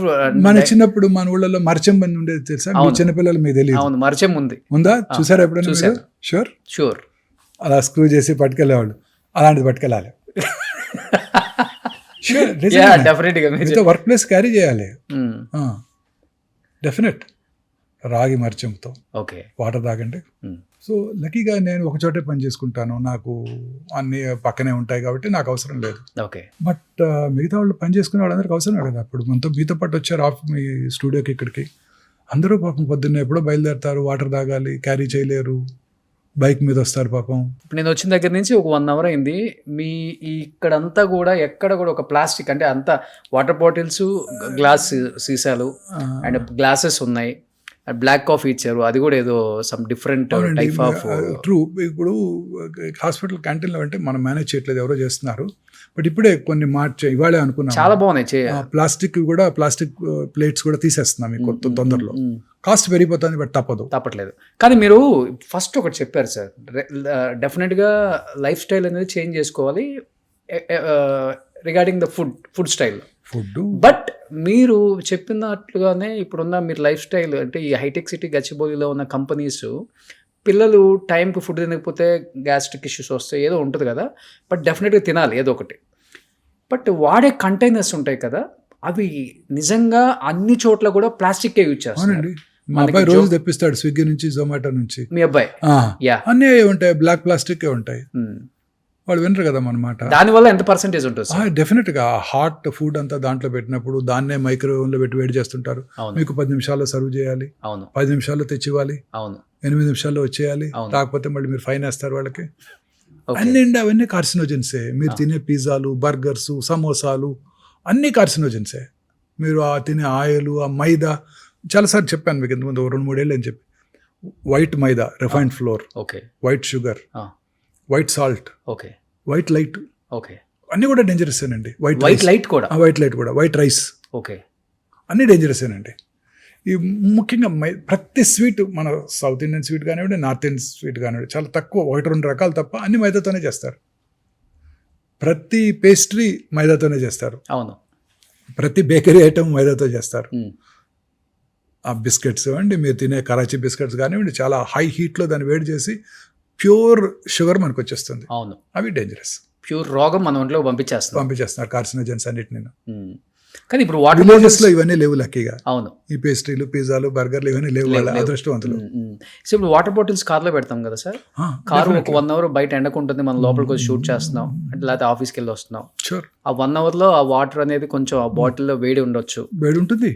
మన చిన్నప్పుడు మన ఊళ్ళలో మరచెం బండి ఉండేది తెలుసా? చిన్నపిల్లలు మీకు తెలియదు. అవును, మరచెం ఉంది. ఉందా? చూసారా ఎప్పుడైనా? షూర్. అలా స్క్రూ చేసి పట్టుకెళ్ళేవాళ్ళు. అలాంటిది పట్టుకెళ్ళాలి. వర్క్ ప్లేస్ క్యారీ చేయాలి. డెఫినెట్. రాగి మర్చంతో వాటర్ తాగండి. సో లక్కీగా నేను ఒక చోటే పని చేసుకుంటాను, నాకు అన్ని పక్కనే ఉంటాయి కాబట్టి నాకు అవసరం లేదు. బట్ మిగతా వాళ్ళు పని చేసుకునే వాళ్ళందరికీ అవసరమే కదా. అప్పుడు మనతో మీతో పాటు వచ్చారు మీ స్టూడియోకి ఇక్కడికి, అందరూ పాపం పొద్దున్న ఎప్పుడో బయలుదేరుతారు, వాటర్ తాగాలి, క్యారీ చేయలేరు, బైక్ మీద వస్తారు పాపం. ఇప్పుడు నేను వచ్చిన దగ్గర నుంచి ఒక 1 hour అయింది. మీ ఇక్కడంతా కూడా ఎక్కడ కూడా ఒక ప్లాస్టిక్ అంటే అంతా వాటర్ బాటిల్స్, గ్లాస్ సీసాలు అండ్ గ్లాసెస్ ఉన్నాయి. బ్లాక్ కాఫీ ఇచ్చారు, అది కూడా ఏదో some different type of. True. ఇప్పుడు హాస్పిటల్ క్యాంటీన్లో అంటే మనం మేనేజ్ చేయట్లేదు, ఎవరో చేస్తున్నారు. బట్ ఇప్పుడే కొన్ని ఇవాళే అనుకున్నాను, చాలా బాగున్నాయి. ప్లాస్టిక్ ప్లేట్స్ కూడా తీసేస్తున్నాం మీకు తొందరలో. కాస్ట్ పెరిగిపోతుంది, బట్ తప్పట్లేదు. కానీ మీరు ఫస్ట్ ఒకటి చెప్పారు సార్, డెఫినెట్గా లైఫ్ స్టైల్ అనేది చేంజ్ చేసుకోవాలి regarding the food style. But మీరు చెప్పినట్లుగానే ఇప్పుడున్న మీరు లైఫ్ స్టైల్ అంటే ఈ హైటెక్ సిటీ గచ్చిబౌలిలో ఉన్న కంపెనీస్ పిల్లలు టైంకి ఫుడ్ తినకపోతే గ్యాస్ట్రిక్ ఇష్యూస్ వస్తాయి, ఏదో ఉంటుంది కదా. బట్ డెఫినెట్గా తినాలి ఏదో ఒకటి. బట్ వాడే కంటైనర్స్ ఉంటాయి కదా, అవి నిజంగా అన్ని చోట్ల కూడా ప్లాస్టిక్ యూజ్ చేస్తారు. మా అబ్బాయి రోజు తెప్పిస్తాడు స్విగ్గీ నుంచి, జొమాటో నుంచి. మీ అబ్బాయి అన్నీ ఉంటాయి, బ్లాక్ ప్లాస్టిక్ ఉంటాయి. వాళ్ళు వినరు కదా అన్నమాట. దానివల్ల ఎంత పర్సెంటేజ్ ఉంటుంది? డెఫినెట్ గా హాట్ ఫుడ్ అంతా దాంట్లో పెట్టినప్పుడు దాన్నే మైక్రోవేవ్ లో పెట్టి వేడి చేస్తుంటారు. మీకు 10 నిమిషాల్లో సర్వ్ చేయాలి, 10 నిమిషాల్లో తెచ్చివ్వాలి, 8 నిమిషాల్లో వచ్చేయాలి. కాకపోతే మళ్ళీ మీరు ఫైన్ వేస్తారు వాళ్ళకి. అవన్నీ కార్సినోజెన్సే. మీరు తినే పిజ్జాలు, బర్గర్స్, సమోసాలు అన్ని కార్సినోజెన్సే. మీరు తినే ఆయిల్, ఆ మైదా, చాలాసార్లు చెప్పాను మీకు ఇంతకుముందు 2-3 ఏళ్ళు అని చెప్పి. White maida, refined flour, white sugar, white salt, white light, అన్నీ కూడా డేంజరస్ ఏనండి. వైట్ లైట్ కూడా, వైట్ రైస్, అన్నీ డేంజరస్ ఏనండి. ఈ ముఖ్యంగా ప్రతి స్వీట్, మన సౌత్ ఇండియన్ స్వీట్ కానివ్వండి, నార్త్ ఇండియన్ స్వీట్ కానివ్వండి, చాలా తక్కువ 1-2 రకాలు తప్ప అన్ని మైదాతోనే చేస్తారు. ప్రతి పేస్ట్రీ మైదాతోనే చేస్తారు. ప్రతి బేకరీ ఐటమ్ మైదాతో చేస్తారు. ఆ బిస్కెట్స్ అండి, మీరు తినే కరాచీ బిస్కెట్స్ కానివ్వండి, చాలా హై హీట్లో దాన్ని వేడి చేసి ప్యూర్ షుగర్ మనకు వచ్చేస్తుంది. అవి డేంజరస్. ప్యూర్ రోగం మన ఒంట్లో పంపించేస్తున్నారు కార్సినోజన్స్ అన్నిటిని. కానీ ఇప్పుడు విలేజెస్ లో ఇవన్నీ లేవు లక్కీగా. ఈ పేస్ట్రీలు, పిజ్జాలు, బర్గర్లు ఇవన్నీ లేవు, అదృష్టవంతులు. సో ఇప్పుడు వాటర్ బాటిల్స్ కార్లో పెడతాం కదా సార్, కారు ఒక 1 hour బయట ఎండకుంటుంది, మనం లోపలికి వచ్చి షూట్ చేస్తున్నాం అంటే, లేకపోతే ఆఫీస్కి వెళ్ళి వస్తున్నాం. ఆ 1 hour లో ఆ వాటర్ అనేది కొంచెం ఆ బాటిల్లో వేడి ఉండొచ్చు, వేడి ఉంటుంది.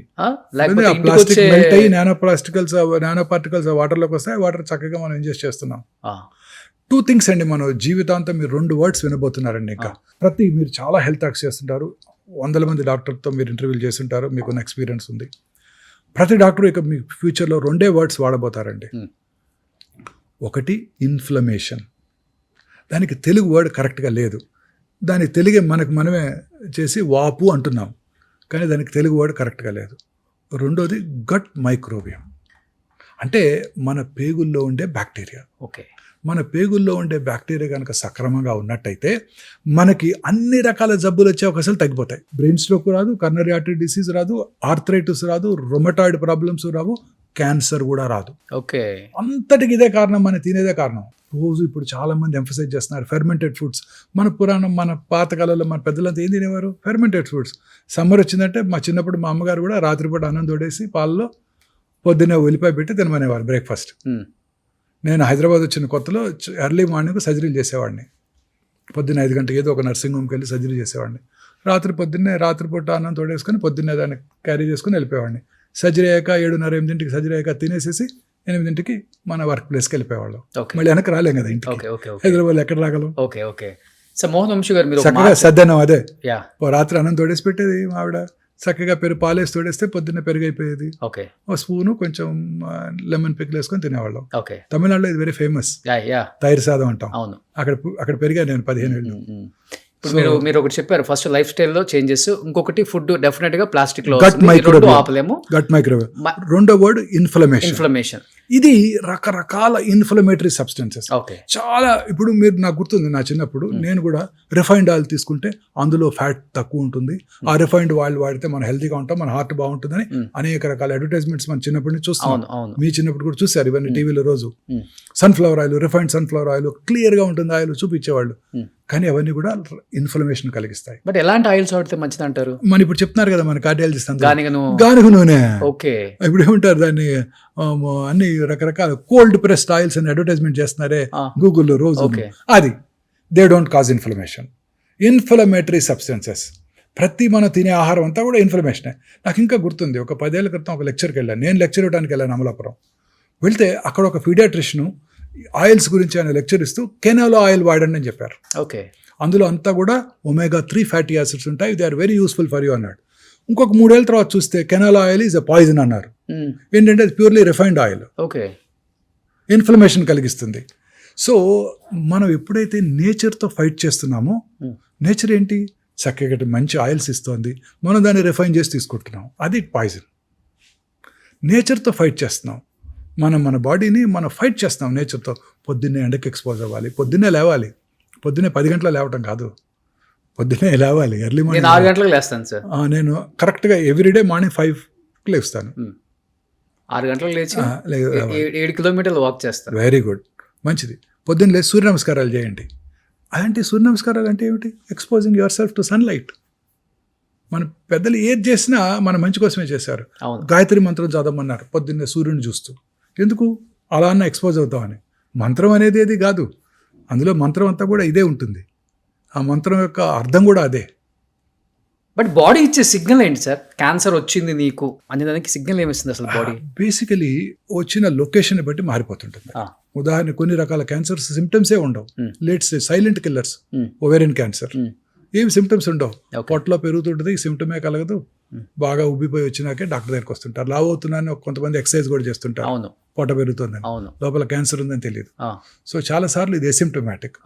నానో పార్టికల్స్ వాటర్ లోకి వస్తాయి, వాటర్ చక్కగా మనం ఇంజెస్ట్ చేస్తున్నాం. 2 things అండి, మనం జీవితాంతం మీరు 2 words వినబోతున్నారండి. ఇంకా మీరు చాలా హెల్త్ యాక్ట్స్ చేస్తుంటారు, 100 మంది డాక్టర్తో మీరు ఇంటర్వ్యూలు చేస్తుంటారు, మీకు ఎక్స్పీరియన్స్ ఉంది. ప్రతి డాక్టర్ ఇక మీ ఫ్యూచర్లో 2 words వాడబోతారండి. ఒకటి ఇన్ఫ్లమేషన్, దానికి తెలుగు వర్డ్ కరెక్ట్గా లేదు, దానికి తెలుగే మనమే చేసి వాపు అంటున్నాం, కానీ దానికి తెలుగు వర్డ్ కరెక్ట్గా లేదు. రెండోది గట్ మైక్రోబియం, అంటే మన పేగుల్లో ఉండే బ్యాక్టీరియా. మన పేగుల్లో ఉండే బ్యాక్టీరియా కనుక సక్రమంగా ఉన్నట్టయితే మనకి అన్ని రకాల జబ్బులు వచ్చే అవకాశాలు తగ్గిపోతాయి. బ్రెయిన్ స్ట్రోక్ రాదు, కర్నరీ ఆర్టరీ డిసీజ్ రాదు, ఆర్థరైటిస్ రాదు, రొమటాయిడ్ ప్రాబ్లమ్స్ రావు, క్యాన్సర్ కూడా రాదు. అంతటికి ఇదే కారణం, మన తినేదే కారణం. రోజు ఇప్పుడు చాలా మంది ఎంఫసైజ్ చేస్తున్నారు ఫెర్మెంటెడ్ ఫుడ్స్. మన పాతకాలంలో మన పెద్దలంతా ఏం తినేవారు? Fermented foods. సమ్మర్ వచ్చిందంటే మా చిన్నప్పుడు మా అమ్మగారు కూడా రాత్రిపూట అన్నం తోడేసి పాలలో పొద్దున్నే ఉల్లిపాయ పెట్టి తినమనేవారు బ్రేక్ఫాస్ట్. నేను హైదరాబాద్ వచ్చిన కొత్తలో ఎర్లీ మార్నింగ్ సర్జరీలు చేసేవాడిని. పొద్దున్న 5 గంటలకు ఏదో ఒక నర్సింగ్ హోమ్కి వెళ్ళి సర్జరీ చేసేవాడిని. రాత్రిపూట అన్నం తోడేసుకొని పొద్దున్నే దాన్ని క్యారీ చేసుకుని వెళ్ళిపోయేవాడిని. సర్జరీ అయ్యాక 7:30-8 సర్జరీ అయ్యాక తినేసేసి 8 మన వర్క్ ప్లేస్కి వెళ్ళిపోయేవాళ్ళం. మళ్ళీ వెనక్కి రాలేం కదా ఇంటికి. హైదరాబాద్ ఎక్కడ రాగలం? సో మోహన్ వంశీ గారు మీరు చక్కగా సద్దన్నం అదే రాత్రి అన్నం తోడేసి పెట్టేది ఆవిడ. చక్కగా పాలేసి తోడేస్తే పొద్దున్నే పెరుగు అయిపోయేది. ఓ స్పూను కొంచెం లెమన్ పికిల్ వేసుకొని తినేవాళ్ళం. తమిళనాడులో ఇది వెరీ ఫేమస్, తైరు సాదం అంటాం. అక్కడ పెరిగా నేను 15 ఏళ్ళు. మీరు ఒకటి చెప్పారు, ఫస్ట్ లైఫ్ స్టైల్లో చేంజెస్, ఇంకొకటి ఫుడ్ డెఫినెట్ గా ప్లాస్టిక్ లో ఆపలేము. Gut microwave. రెండో వర్డ్ ఇన్ఫ్లమేషన్. ఇది రకరకాల ఇన్ఫ్లమేటరీ సబ్స్టెన్సెస్ చాలా. ఇప్పుడు మీరు నాకు గుర్తుంది, నా చిన్నప్పుడు నేను కూడా రిఫైన్డ్ ఆయిల్ తీసుకుంటే అందులో ఫ్యాట్ తక్కువ ఉంటుంది, ఆ రిఫైన్డ్ ఆయిల్ వాడితే మనం హెల్తీగా ఉంటాం, మన హార్ట్ బాగుంటుందని అనేక రకాల అడ్వర్టైజ్మెంట్స్ మన చిన్నప్పటి నుంచి చూస్తాం. మీ చిన్నప్పుడు కూడా చూసారు ఇవన్నీ టీవీలో రోజు. Sunflower oil, refined sunflower oil clear గా ఉంటుంది ఆయిల్ చూపించేవాళ్ళు. కానీ అవన్నీ కూడా ఇన్ఫ్లమేషన్ కలిగిస్తాయి. బట్ ఎలాంటి ఆయిల్స్ వాడితే మంచిది అంటారు? మన ఇప్పుడు చెప్తున్నారు కదా మన కార్డియాలజిస్ట్ గానుగ నూనె. ఓకే, ఇప్పుడు ఏమంటారు దాన్ని, అన్ని రకరకాల కోల్డ్ ప్రెస్డ్ ఆయిల్స్ అని అడ్వర్టైజ్మెంట్ చేస్తున్నారే గూగుల్లో రోజు. అది they don't cause inflammation. Inflammatory substances ప్రతి మనం తినే ఆహారం అంతా కూడా ఇన్ఫ్లమేషనే. నాకు ఇంకా గుర్తుంది, ఒక 10 ఏళ్ల క్రితం ఒక లెక్చర్కి వెళ్ళాను. నేను లెక్చర్ ఇవ్వడానికి వెళ్ళాను అమలాపురం. వెళ్తే అక్కడ ఒక పీడియాట్రిషియన్ ఆయిల్స్ గురించి ఆయన లెక్చర్ ఇస్తూ కెనాలో ఆయిల్ వాడండి అని చెప్పారు. ఓకే, అందులో అంతా కూడా omega-3 ఫ్యాటీ యాసిడ్స్ ఉంటాయి, they are very useful for you అన్నాడు. ఇంకొక 3 ఏళ్ళ తర్వాత చూస్తే canola oil is a poison అన్నారు. ఏంటంటే అది purely refined oil. Okay, inflammation కలిగిస్తుంది. సో మనం ఎప్పుడైతే నేచర్తో ఫైట్ చేస్తున్నామో, నేచర్ ఏంటి చక్కగా మంచి ఆయిల్స్ ఇస్తుంది, మనం దాన్ని రిఫైన్ చేసి తీసుకుంటున్నాం, అది పాయిజన్. నేచర్తో ఫైట్ చేస్తున్నాం, మన బాడీని మనం ఫైట్ చేస్తాం నేచర్తో. పొద్దున్నే ఎండకి ఎక్స్పోజ్ అవ్వాలి, పొద్దున్నే లేవాలి. పొద్దున్నే 10 గంటల లేవటం కాదు, పొద్దున్నే లేవాలి. ఎర్లీ మార్నింగ్ 6 గంటలకు లేస్తాను సార్. నేను కరెక్ట్గా ఎవ్రీడే మార్నింగ్ 5కి లేస్తాను. 6 గంటలకు లేచి 7 కిలోమీటర్లు వాక్ చేస్తాను. వెరీ గుడ్, మంచిది. పొద్దున్న లేచి సూర్య నమస్కారాలు చేయండి. అలాంటి సూర్య నమస్కారాలు అంటే ఏమిటి? Exposing your self to sunlight. మన పెద్దలు ఏది చేసినా మన మంచి కోసమే చేశారు. గాయత్రి మంత్రం చదవమన్నారు పొద్దున్నే సూర్యుని చూస్తూ. ఎందుకు? అలా అన్న ఎక్స్పోజ్ అవుతామని. మంత్రం అనేది ఏది కాదు, అందులో మంత్రం అంతా కూడా ఇదే ఉంటుంది. ఆ మంత్రం యొక్క అర్థం కూడా అదే. బట్ బాడీ ఇచ్చే సిగ్నల్ ఏంటి సార్? క్యాన్సర్ వచ్చింది నీకు అనే దానికి సిగ్నల్ ఏమిస్తుంది అసలు బాడీ? బేసికలీ వచ్చిన లొకేషన్ బట్టి మారిపోతుంటుంది. ఉదాహరణ, కొన్ని రకాల క్యాన్సర్స్ సిమ్టమ్సే ఉండవు. Let's silent killers, ovarian cancer ఏమి సిమ్టమ్స్ ఉండవు. పొట్టలో పెరుగుతుంటుంది, సిమ్టమే కలగదు. బాగా ఉబ్బిపోయి వచ్చినాకే డాక్టర్ దగ్గరికి వస్తుంటారు. లావ్ అవుతున్నాను, కొంతమంది ఎక్సర్సైజ్ కూడా చేస్తుంటారు, పొట్ట పెరుగుతుందని, లోపల క్యాన్సర్ ఉందని తెలియదు. సో చాలా సార్లు ఇది ఎసిమ్టమాటిక్.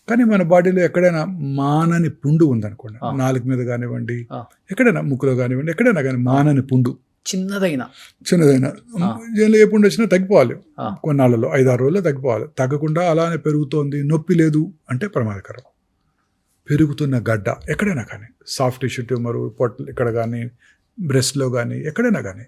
కానీ మన బాడీలో ఎక్కడైనా మానని పుండు ఉందనుకోండి, నాలుగు మీద కానివ్వండి, ఎక్కడైనా ముక్కులో కానివ్వండి, ఎక్కడైనా కానీ మానని పుండు చిన్నదైనా ఏ పుండు వచ్చినా తగ్గిపోవాలి. కొన్నాళ్ళలో 5-6 రోజుల్లో తగ్గిపోవాలి. తగ్గకుండా అలానే పెరుగుతోంది, నొప్పి లేదు అంటే ప్రమాదకరం. పెరుగుతున్న గడ్డ ఎక్కడైనా కానీ, సాఫ్ట్ టిష్యూ ట్యూమరు పొట్ట ఇక్కడ కానీ, బ్రెస్ట్లో కానీ, ఎక్కడైనా కానీ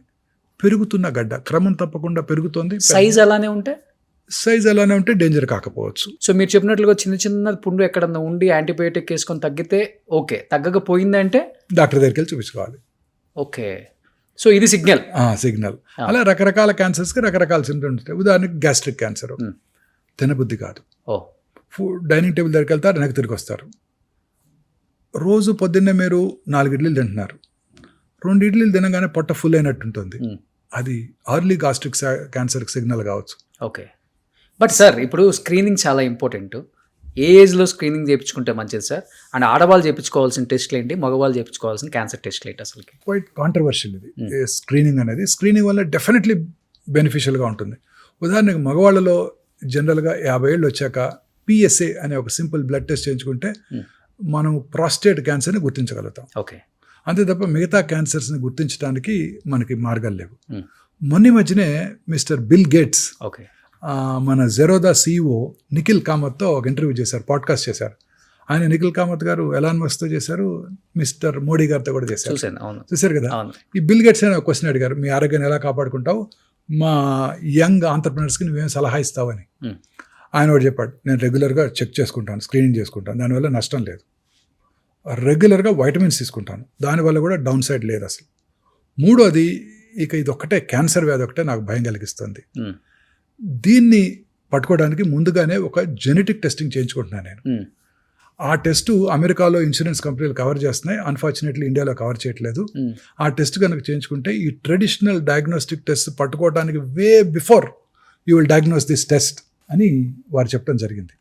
పెరుగుతున్న గడ్డ క్రమం తప్పకుండా పెరుగుతోంది. సైజ్ అలానే ఉంటే డేంజర్ కాకపోవచ్చు. సో మీరు చెప్పినట్లుగా చిన్న చిన్న పుండు ఎక్కడన్నా ఉండి యాంటీబయోటిక్ వేసుకొని తగ్గితే ఓకే, తగ్గకపోయిందంటే డాక్టర్ దగ్గరికి వెళ్ళి చూపించుకోవాలి. ఓకే, సో ఇది సిగ్నల్. అలా రకరకాల క్యాన్సర్స్కి రకరకాల సింటమ్స్ ఉంటాయి. ఉదాహరణకి గ్యాస్ట్రిక్ క్యాన్సర్, తినబుద్ధి కాదు, డైనింగ్ టేబుల్ దగ్గరికి వెళ్తారు, వెనక్కి తిరిగి వస్తారు. రోజు పొద్దున్నే మీరు 4 ఇడ్లీలు తింటున్నారు, 2 ఇడ్లీలు తినగానే పొట్ట ఫుల్ అయినట్టు ఉంటుంది. అది అర్లీ గాస్ట్రిక్ క్యాన్సర్కి సిగ్నల్ కావచ్చు. ఓకే, బట్ సార్ ఇప్పుడు స్క్రీనింగ్ చాలా ఇంపార్టెంట్. ఏ ఏజ్లో స్క్రీనింగ్ చేయించుకుంటే మంచిది సార్? అండ్ ఆడవాళ్ళు చేయించుకోవాల్సిన టెస్ట్లు ఏంటి, మగవాళ్ళు చేయించుకోవాల్సిన క్యాన్సర్ టెస్ట్లు ఏంటి? అసలు క్వైట్ కాంట్రవర్షియల్ ఇది స్క్రీనింగ్ అనేది. స్క్రీనింగ్ వల్ల డెఫినెట్లీ బెనిఫిషియల్గా ఉంటుంది. ఉదాహరణకు మగవాళ్ళలో జనరల్గా 50 ఏళ్ళు వచ్చాక PSA అనే ఒక సింపుల్ బ్లడ్ టెస్ట్ చేయించుకుంటే మనం ప్రాస్టేట్ క్యాన్సర్ని గుర్తించగలుగుతాం. ఓకే, అంతే తప్ప మిగతా క్యాన్సర్స్ని గుర్తించడానికి మనకి మార్గాలు లేవు. మొన్న మధ్యనే మిస్టర్ బిల్ గేట్స్ మన జెరోదా CEO నిఖిల్ కామత్తో ఒక ఇంటర్వ్యూ చేశారు, పాడ్కాస్ట్ చేశారు. ఆయన నిఖిల్ కామత్ గారు ఎలాన్ మస్క్తో చేశారు, మిస్టర్ మోడీ గారితో కూడా చేశారు. చూశారు కదా. ఈ బిల్ గేట్స్ అని ఒక క్వశ్చన్ అడిగారు, మీ ఆరోగ్యాన్ని ఎలా కాపాడుకుంటావు, మా యంగ్ ఆంటర్ప్రినర్స్కి నువ్వేం సలహా ఇస్తావని. ఆయన ఒకటి చెప్పాడు, నేను రెగ్యులర్గా చెక్ చేసుకుంటాను, స్క్రీనింగ్ చేసుకుంటాను, దానివల్ల నష్టం లేదు. రెగ్యులర్గా వైటమిన్స్ తీసుకుంటాను, దానివల్ల కూడా డౌన్ సైడ్ లేదు అసలు. 3వది ఇక ఇది ఒక్కటే క్యాన్సర్ వ్యాధి ఒకటే నాకు భయం కలిగిస్తుంది. ఉమ్, దీన్ని పట్టుకోవడానికి ముందుగానే ఒక జెనెటిక్ టెస్టింగ్ చేయించుకుంటున్నాను నేను. ఉమ్, ఆ టెస్ట్ అమెరికాలో ఇన్సూరెన్స్ కంపెనీలు కవర్ చేస్తున్నాయి, అన్ఫార్చునేట్లీ ఇండియాలో కవర్ చేయట్లేదు. ఉమ్, ఆ టెస్ట్ కనుక చేయించుకుంటే ఈ ట్రెడిషనల్ డయాగ్నోస్టిక్ టెస్ట్ పట్టుకోవడానికి way before you will diagnose this test అని వారు చెప్పడం జరిగింది.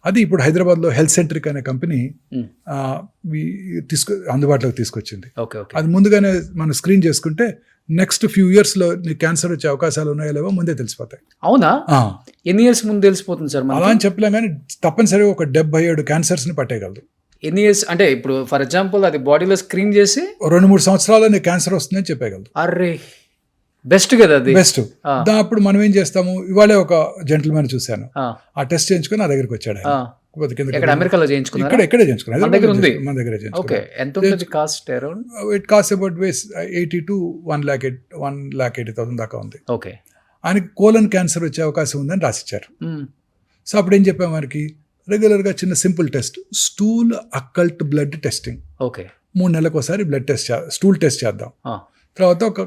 అది ఇప్పుడు హైదరాబాద్లో హెల్త్ సెంట్రిక్ అనే కంపెనీ ఉమ్. అందుబాటులోకి తీసుకొచ్చింది. Okay okay. అది ముందుగానే మనం స్క్రీన్ చేసుకుంటే నెక్స్ట్ ఫ్యూ ఇయర్స్లో నీకు క్యాన్సర్ వచ్చే అవకాశాలు ఉన్నాయో లేవో ముందే తెలిసిపోతాయి. అవునా? ఆ, ఎన్ని ఇయర్స్ ముందు తెలిసిపోతుంది సార్ అలా మనకి? అని చెప్పలేం కానీ తప్పనిసరిగా ఒక 77 క్యాన్సర్స్ని పట్టేయగలదు. ఎన్ని ఇయర్స్ అంటే ఇప్పుడు ఫర్ ఎగ్జాంపుల్ అది బాడీలో స్క్రీన్ చేసి 2-3 సంవత్సరాల్లో నీకు క్యాన్సర్ వస్తుందని చెప్పేయగలదు. అర్రే బెస్ట్ కదా అది. బెస్ట్. ఆ. అప్పుడు మనం ఏం చేస్తాము, ఇవాళే ఒక జెంటిల్మెన్ చూశాను, ఆ, ఆ టెస్ట్ చేయించుకొని నా దగ్గరికి వచ్చాడు ఆయన. ఆ. కొద్ది కిందకి ఎక్కడ అమెరికాలో చేయించుకున్నారా? ఇక్కడే చేయించుకున్నాను. మన దగ్గర ఉంది. మన దగ్గర ఓకే. చేయించుకున్నాను. ఎంత ఉంటుంది cost around? It cost about 80 to 1,80,000 దాకా ఉంది. ఓకే. ఆయనకి కోలన్ క్యాన్సర్ వచ్చే అవకాశం ఉందని రాసిచ్చారు. ఉమ్, సో అప్పుడు ఏం చెప్పాము, మనకి రెగ్యులర్గా చిన్న simple test, stool occult blood testing. Okay. 3 నెలలకు ఒకసారి బ్లడ్ టెస్ట్ స్టూల్ టెస్ట్ చేద్దాం. ఆ, తర్వాత ఒక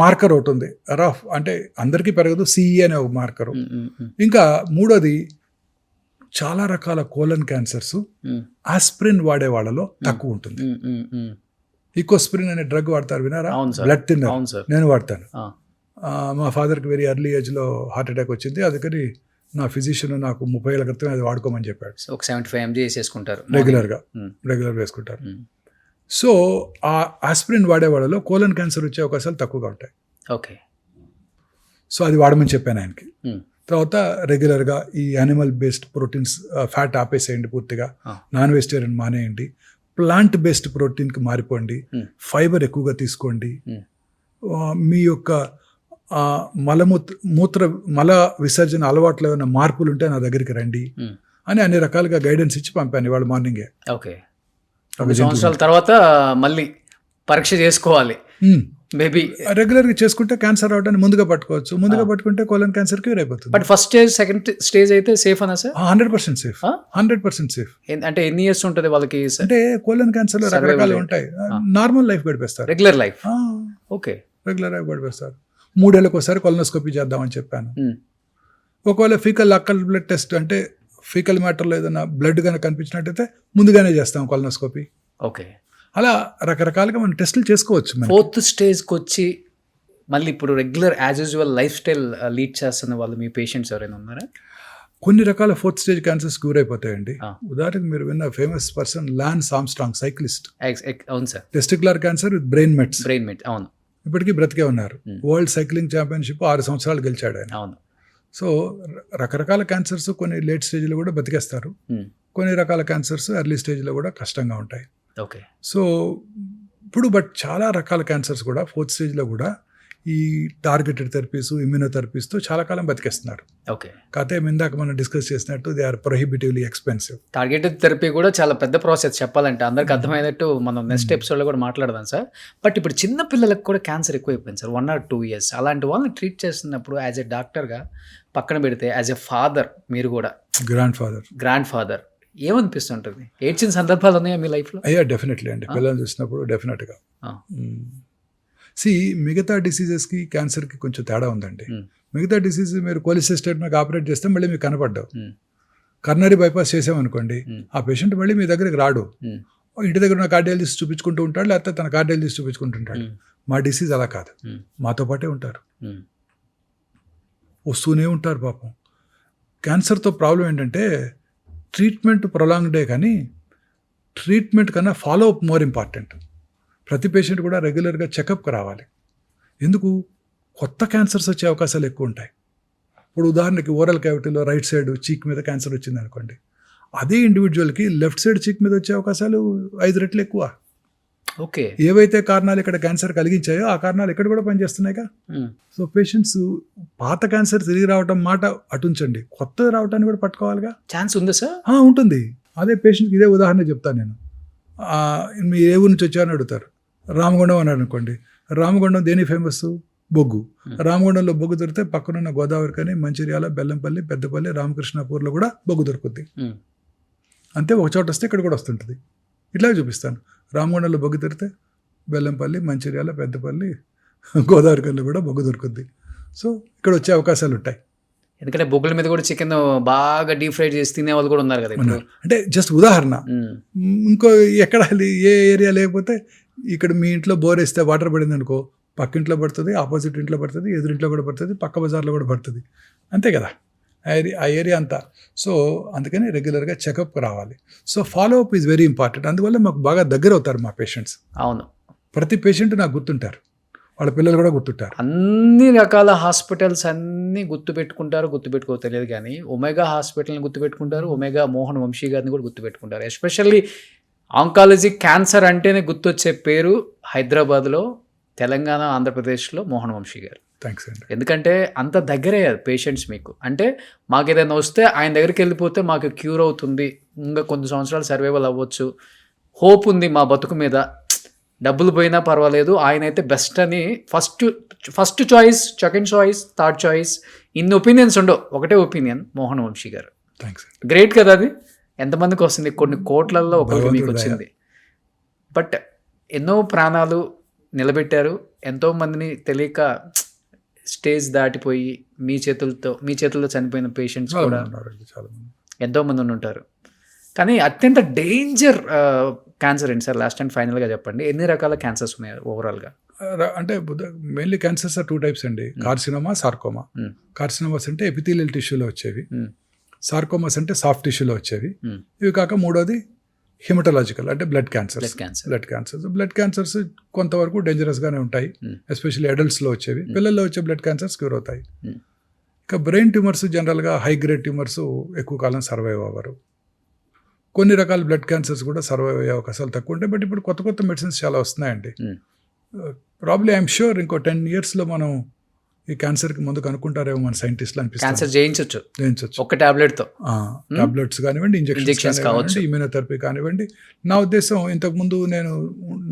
మార్కర్ ఒకటి ఉంది, రఫ్ అంటే అందరికీ పెరగదు, సిఈ అనే ఒక మార్కరు. ఉమ్, ఉమ్, ఉమ్, ఇంకా మూడోది, చాలా రకాల కోలన్ క్యాన్సర్స్ ఉమ్, ఆస్ప్రిన్ వాడే వాళ్ళలో తక్కువ ఉంటుంది. ఉమ్, ఉమ్, ఉమ్. ఈకోస్ప్రిన్ అనే డ్రగ్ వాడతారు, వినారా? అవును సార్. Blood thinner. అవును సార్. నేను వాడతాను. ఆ, మా ఫాదర్కి వెరీ ఎర్లీ ఏజ్లో హార్ట్ అటాక్ వచ్చింది, అందుకని నా ఫిజిషియన్ నాకు 30 ఏళ్ల క్రితం అది వాడుకోమని చెప్పాడు. సో ఒక 75 mg వేసేసుకుంటారు రెగ్యులర్గా ఉమ్, రెగ్యులర్ వేసుకుంటారు. ఉమ్. సో ఆ ఆస్ప్రిన్ వాడే వాళ్ళలో కోలన్ క్యాన్సర్ వచ్చే అవకాశాలు తక్కువగా ఉంటాయి. ఓకే. సో అది వాడమని చెప్పాను ఆయనకి. ఉమ్, తర్వాత రెగ్యులర్గా ఈ యానిమల్ బేస్డ్ ప్రోటీన్స్, ఫ్యాట్ ఆపేసేయండి పూర్తిగా, ఆ. నాన్ వెజిటేరియన్ మానేయండి, ప్లాంట్ బేస్డ్ ప్రోటీన్కి మారిపోండి, Hmm. ఫైబర్ ఎక్కువగా తీసుకోండి, Hmm. మీ యొక్క మల విసర్జన అలవాట్లు ఏమైనా మార్పులు ఉంటే నా దగ్గరికి రండి Hmm. అని అన్ని రకాలుగా గైడెన్స్ ఇచ్చి పంపాను ఇవాళ మార్నింగే. ఓకే. 2 సంవత్సరాల తర్వాత మళ్ళీ పరీక్ష చేసుకోవాలి మేబీ. రెగ్యులర్గా చేసుకుంటే క్యాన్సర్ రావడానికి ముందుగా పట్టుకోవచ్చు, ముందుగా పట్టుకుంటే కోలన్ క్యాన్సర్ క్యూర్ అయిపోతుంది. But first stage second stage అయితే సేఫ్ అనా సార్? 100% సేఫ్. 100% సేఫ్. అంటే ఎన్ని ఇయర్స్ ఉంటుంది వాళ్ళకి? అంటే కోలన్ క్యాన్సర్ లో Survival రకరకాలు rate. ఉంటాయి. నార్మల్ లైఫ్ గడిపేస్తారు, regular life. Okay. Regular life గడిపేస్తారు. 3 ఏళ్ళకి ఒకసారి కొలనోస్కోపీ చేద్దామని చెప్పాను. ఒకవేళ ఫీకల్ అక్కల్ బ్లడ్ టెస్ట్ అంటే ఫీకల్ మ్యాటర్లో ఏదైనా బ్లడ్ కనుక కనిపించినట్టయితే ముందుగానే చేస్తాం కొలనోస్కోపీ. ఓకే. అలా రకరకాలుగా మనం టెస్టులు చేసుకోవచ్చు. 4th స్టేజ్కి వచ్చి మళ్ళీ ఇప్పుడు regular as usual life style lead చేస్తున్న వాళ్ళు మీ పేషెంట్స్ ఎవరైనా ఉన్నారా? కొన్ని రకాల 4th స్టేజ్ క్యాన్సర్స్ క్యూర్ అయిపోతాయండి. ఆ. ఉదాహరణకు మీరు విన్న famous person Lance Armstrong, cyclist, అవును sir. Testicular cancer with brain mets, brain met. అవును ఇప్పటికీ బ్రతికే ఉన్నారు. Hmm. వరల్డ్ సైక్లింగ్ ఛాంపియన్షిప్ 6 సంవత్సరాలు గెలిచాడు ఆయన. అవును. సో రకరకాల క్యాన్సర్స్ కొన్ని లేట్ స్టేజ్లో కూడా బతికేస్తారు, Hmm. కొన్ని రకాల క్యాన్సర్స్ ఎర్లీ స్టేజ్లో కూడా కష్టంగా ఉంటాయి. ఓకే. సో ఇప్పుడు బట్ చాలా రకాల క్యాన్సర్స్ కూడా 4th స్టేజ్లో కూడా ఈ టార్గెటెడ్ థెరపీస్, ఇమ్యూనోథెరపీస్తో చాలా కాలం బతికేస్తున్నారు. ఓకే. కాకపోతే ఇందాక మనం డిస్కస్ చేసినట్టు they are prohibitively expensive. Targeted therapy కూడా చాలా పెద్ద ప్రాసెస్ చెప్పాలంటే, అందరికి అర్థమయ్యేటట్టు మనం నెక్స్ట్ ఎపిసోడ్లో కూడా మాట్లాడదాం సార్. బట్ ఇప్పుడు చిన్న పిల్లలకు కూడా క్యాన్సర్ ఎక్కువైపోయింది సార్, 1 or 2 years. అలాంటి వాళ్ళని ట్రీట్ చేస్తున్నప్పుడు యాజ్ ఎ డాక్టర్గా పక్కన పెడితే యాజ్ ఎ ఫాదర్, మీరు కూడా గ్రాండ్ ఫాదర్, ఏమనిపిస్తుంటుంది? ఏడ్చిన సందర్భాలు ఉన్నాయా మీ లైఫ్లో? అయ్యా డెఫినెట్లీ అండి, పిల్లలు చూసినప్పుడు డెఫినెట్గా. మిగతా డిసీజెస్కి క్యాన్సర్కి కొంచెం తేడా ఉందండి. మిగతా డిసీజ్ మీరు కోలిసిస్టేట్ మీకు ఆపరేట్ చేస్తే మళ్ళీ మీకు కనపడ్డావు. కర్నరీ బైపాస్ చేసామనుకోండి, ఆ పేషెంట్ మళ్ళీ మీ దగ్గరికి రాడు. ఇంటి దగ్గర ఉన్న కార్డియాలజిస్ట్ చూపించుకుంటూ ఉంటాడు, లేకపోతే తన కార్డియాలజిస్ట్ చూపించుకుంటుంటాడు. మా డిసీజ్ అలా కాదు, మాతో పాటే ఉంటారు, వస్తూనే ఉంటారు పాపం. క్యాన్సర్తో ప్రాబ్లం ఏంటంటే ట్రీట్మెంట్ ప్రొలాంగ్డే, కానీ ట్రీట్మెంట్ కన్నా ఫాలో అప్ మోర్ ఇంపార్టెంట్. ప్రతి పేషెంట్ కూడా రెగ్యులర్గా చెకప్కి రావాలి. ఎందుకు? కొత్త క్యాన్సర్స్ వచ్చే అవకాశాలు ఎక్కువ ఉంటాయి. ఇప్పుడు ఉదాహరణకి ఓరల్ క్యావిటీలో రైట్ సైడ్ చీక్ మీద క్యాన్సర్ వచ్చింది అనుకోండి, అదే ఇండివిజువల్కి లెఫ్ట్ సైడ్ చీక్ మీద వచ్చే అవకాశాలు 5 రెట్లు ఎక్కువ. ఓకే. ఏవైతే కారణాలు ఇక్కడ క్యాన్సర్ కలిగించాయో ఆ కారణాలు ఇక్కడ కూడా పనిచేస్తున్నాయిగా. సో పేషెంట్స్ పాత క్యాన్సర్ తిరిగి రావడం మాట అటుంచండి, కొత్తది రావడానికి కూడా పట్టుకోవాలిగా. ఛాన్స్ ఉందా సార్? ఉంటుంది. అదే పేషెంట్కి ఇదే ఉదాహరణ చెప్తాను నేను. మీ ఏ ఊరి నుంచి వచ్చారని అడుగుతారు. రామగుండం అన్నారు అనుకోండి, రామగుండం దేని ఫేమస్? బొగ్గు. రామగుండంలో బొగ్గు దొరికితే పక్కనున్న గోదావరి కానీ, మంచిర్యాల, బెల్లంపల్లి, పెద్దపల్లి, రామకృష్ణాపూర్లో కూడా బొగ్గు దొరుకుద్ది. అంతే, ఒక చోట వస్తే ఇక్కడ కూడా వస్తుంటుంది. ఇట్లా చూపిస్తాను. రామగుండంలో బొగ్గు దొరికితే బెల్లంపల్లి, మంచిర్యాల, పెద్దపల్లి, గోదావరి కల్లో కూడా బొగ్గు దొరుకుద్ది. సో ఇక్కడ వచ్చే అవకాశాలు ఉంటాయి. ఎందుకంటే బొగ్గుల మీద కూడా చికెన్ బాగా డీప్ ఫ్రై చేసి తినే వాళ్ళు కూడా ఉన్నారు కదా ఇప్పుడు. అంటే జస్ట్ ఉదాహరణ. ఇంకో ఎక్కడ ఏ ఏరియా లేకపోతే ఇక్కడ మీ ఇంట్లో బోర్ వేస్తే వాటర్ పడింది అనుకో, పక్కింట్లో పడుతుంది, ఆపోజిట్ ఇంట్లో పడుతుంది, ఎదురింట్లో కూడా పడుతుంది, పక్క బజార్లో కూడా పడుతుంది, అంతే కదా ఆ ఏరియా అంతా. సో అందుకని రెగ్యులర్గా చెకప్ రావాలి. So follow up is very important. అందువల్ల మాకు బాగా దగ్గర అవుతారు మా పేషెంట్స్. అవును, ప్రతి పేషెంట్ నాకు గుర్తుంటారు, వాళ్ళ పిల్లలు కూడా గుర్తుంటారు. అన్ని రకాల హాస్పిటల్స్ అన్నీ గుర్తుపెట్టుకో తెలియదు కానీ ఒమేగా హాస్పిటల్ని గుర్తుపెట్టుకుంటారు, ఒమేగా మోహన్ వంశీ గారిని కూడా గుర్తుపెట్టుకుంటారు. ఎస్పెషల్లీ ఆంకాలజీ క్యాన్సర్ అంటేనే గుర్తొచ్చే పేరు హైదరాబాద్లో, తెలంగాణ, ఆంధ్రప్రదేశ్లో మోహన్ వంశీ గారు. థ్యాంక్స్ అండి. ఎందుకంటే అంత దగ్గరే పేషెంట్స్ మీకు. అంటే మాకు ఏదైనా వస్తే ఆయన దగ్గరికి వెళ్ళిపోతే మాకు క్యూర్ అవుతుంది, ఇంకా కొన్ని సంవత్సరాలు సర్వైవల్ అవ్వచ్చు, హోప్ ఉంది మా బతుకు మీద, డబ్బులు పోయినా పర్వాలేదు, ఆయన అయితే బెస్ట్ అని first choice, second choice, third choice, ఇన్ని ఒపీనియన్స్ ఉండవు, ఒకటే ఒపీనియన్ మోహన్ వంశీ గారు. థ్యాంక్స్. గ్రేట్ కదా అది. ఎంతమందికి వస్తుంది? కొన్ని కోట్లలో ఒకరికి మీకు వచ్చింది. బట్ ఎన్నో ప్రాణాలు నిలబెట్టారు, ఎంతోమందిని తెలియక స్టేజ్ దాటిపోయి మీ చేతుల్లో చనిపోయిన పేషెంట్స్ కూడా ఎంతోమంది ఉంటారు. కానీ అత్యంత డేంజర్ క్యాన్సర్ ఏంటి సార్? లాస్ట్ అండ్ ఫైనల్గా చెప్పండి, ఎన్ని రకాల క్యాన్సర్స్ ఉన్నాయి ఓవరాల్గా? అంటే మెయిన్లీ క్యాన్సర్స్ ఆర్ 2 types అండి. Carcinoma, sarcoma. కార్సినోమాస్ అంటే ఎపిథీలియల్ టిష్యూలో వచ్చేవి, సార్కోమాస్ అంటే సాఫ్ట్ టిష్యూలో వచ్చేవి. ఇవి కాక మూడోది హిమటలాజికల్ అంటే బ్లడ్ క్యాన్సర్స్. బ్లడ్ క్యాన్సర్స్ కొంతవరకు డేంజరస్గానే ఉంటాయి, ఎస్పెషల్లీ అడల్ట్స్లో వచ్చేవి. పిల్లల్లో వచ్చే బ్లడ్ క్యాన్సర్స్ క్యూర్ అవుతాయి. ఇక బ్రెయిన్ ట్యూమర్స్ జనరల్గా హై గ్రేడ్ ట్యూమర్స్ ఎక్కువ కాలం సర్వైవ్ అవ్వరు. కొన్ని రకాల బ్లడ్ క్యాన్సర్స్ కూడా సర్వైవ్ అయ్యే అవకాశాలు తక్కువ ఉంటాయి. బట్ ఇప్పుడు కొత్త మెడిసిన్స్ చాలా వస్తున్నాయండి. ప్రాబ్లీ ఐఎమ్ షూర్ ఇంకో 10 yearsలో మనం ఈ క్యాన్సర్కి ముందు కనుక్కుంటారేమో మన సైంటిస్టులు అనిపిస్తుంది. క్యాన్సర్ జయించవచ్చు ఒక టాబ్లెట్తో. టాబ్లెట్స్ కానివ్వండి, ఇంజెక్షన్స్ కానివ్వండి, ఇమ్యూనోథెరపీ కానివ్వండి. నా ఉద్దేశం ఇంతకుముందు నేను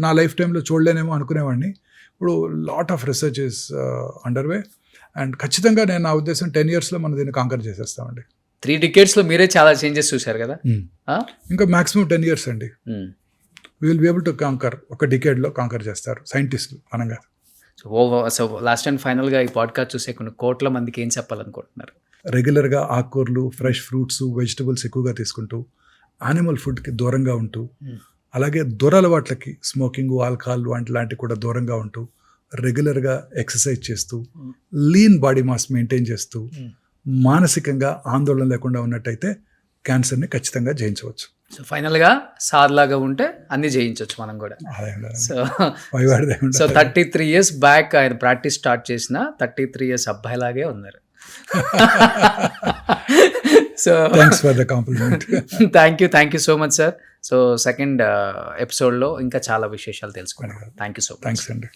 నా లైఫ్ టైంలో చూడలేనేమో అనుకునేవాడిని. ఇప్పుడు lot of research is underway and ఖచ్చితంగా నేను నా ఉద్దేశం 10 yearsలో మనం దీన్ని కాంకర్ చేసేస్తామండి. 3 decades మీరు చాలా చేంజెస్ చూశారు కదా. ఇంకా మాక్సిమం 10 years అండి. We will be able to conquer. ఒక డికేడ్లో కాంకర్ చేస్తారు సైంటిస్టులు అనగా. సో లాస్ట్ అండ్ ఫైనల్గా ఈ పాడ్కాస్ట్ చూసే కొన్ని కోట్ల మందికి ఏం చెప్పాలనుకుంటున్నారు? రెగ్యులర్గా ఆకుకూరలు, ఫ్రెష్ ఫ్రూట్స్, వెజిటబుల్స్ ఎక్కువగా తీసుకుంటూ, యానిమల్ ఫుడ్కి దూరంగా ఉంటూ, అలాగే దురలవాట్లకి స్మోకింగ్, ఆల్కహాల్ లాంటివి కూడా దూరంగా ఉంటూ, రెగ్యులర్గా ఎక్సర్సైజ్ చేస్తూ, లీన్ బాడీ మాస్ మెయింటైన్ చేస్తూ, మానసికంగా ఆందోళన లేకుండా ఉన్నట్టయితే క్యాన్సర్ని ఖచ్చితంగా జయించవచ్చు. సో ఫైనల్గా సార్లాగా ఉంటే అన్ని జయించవచ్చు మనం కూడా. సో 33 years బ్యాక్ ఆయన ప్రాక్టీస్ స్టార్ట్ చేసిన 33 years అబ్బాయిలాగే ఉన్నారు. So thanks for the complement. Thank you so much sir. So second ఎపిసోడ్లో ఇంకా చాలా విశేషాలు తెలుసుకున్నాం. Thank you so much. Thanks అండి.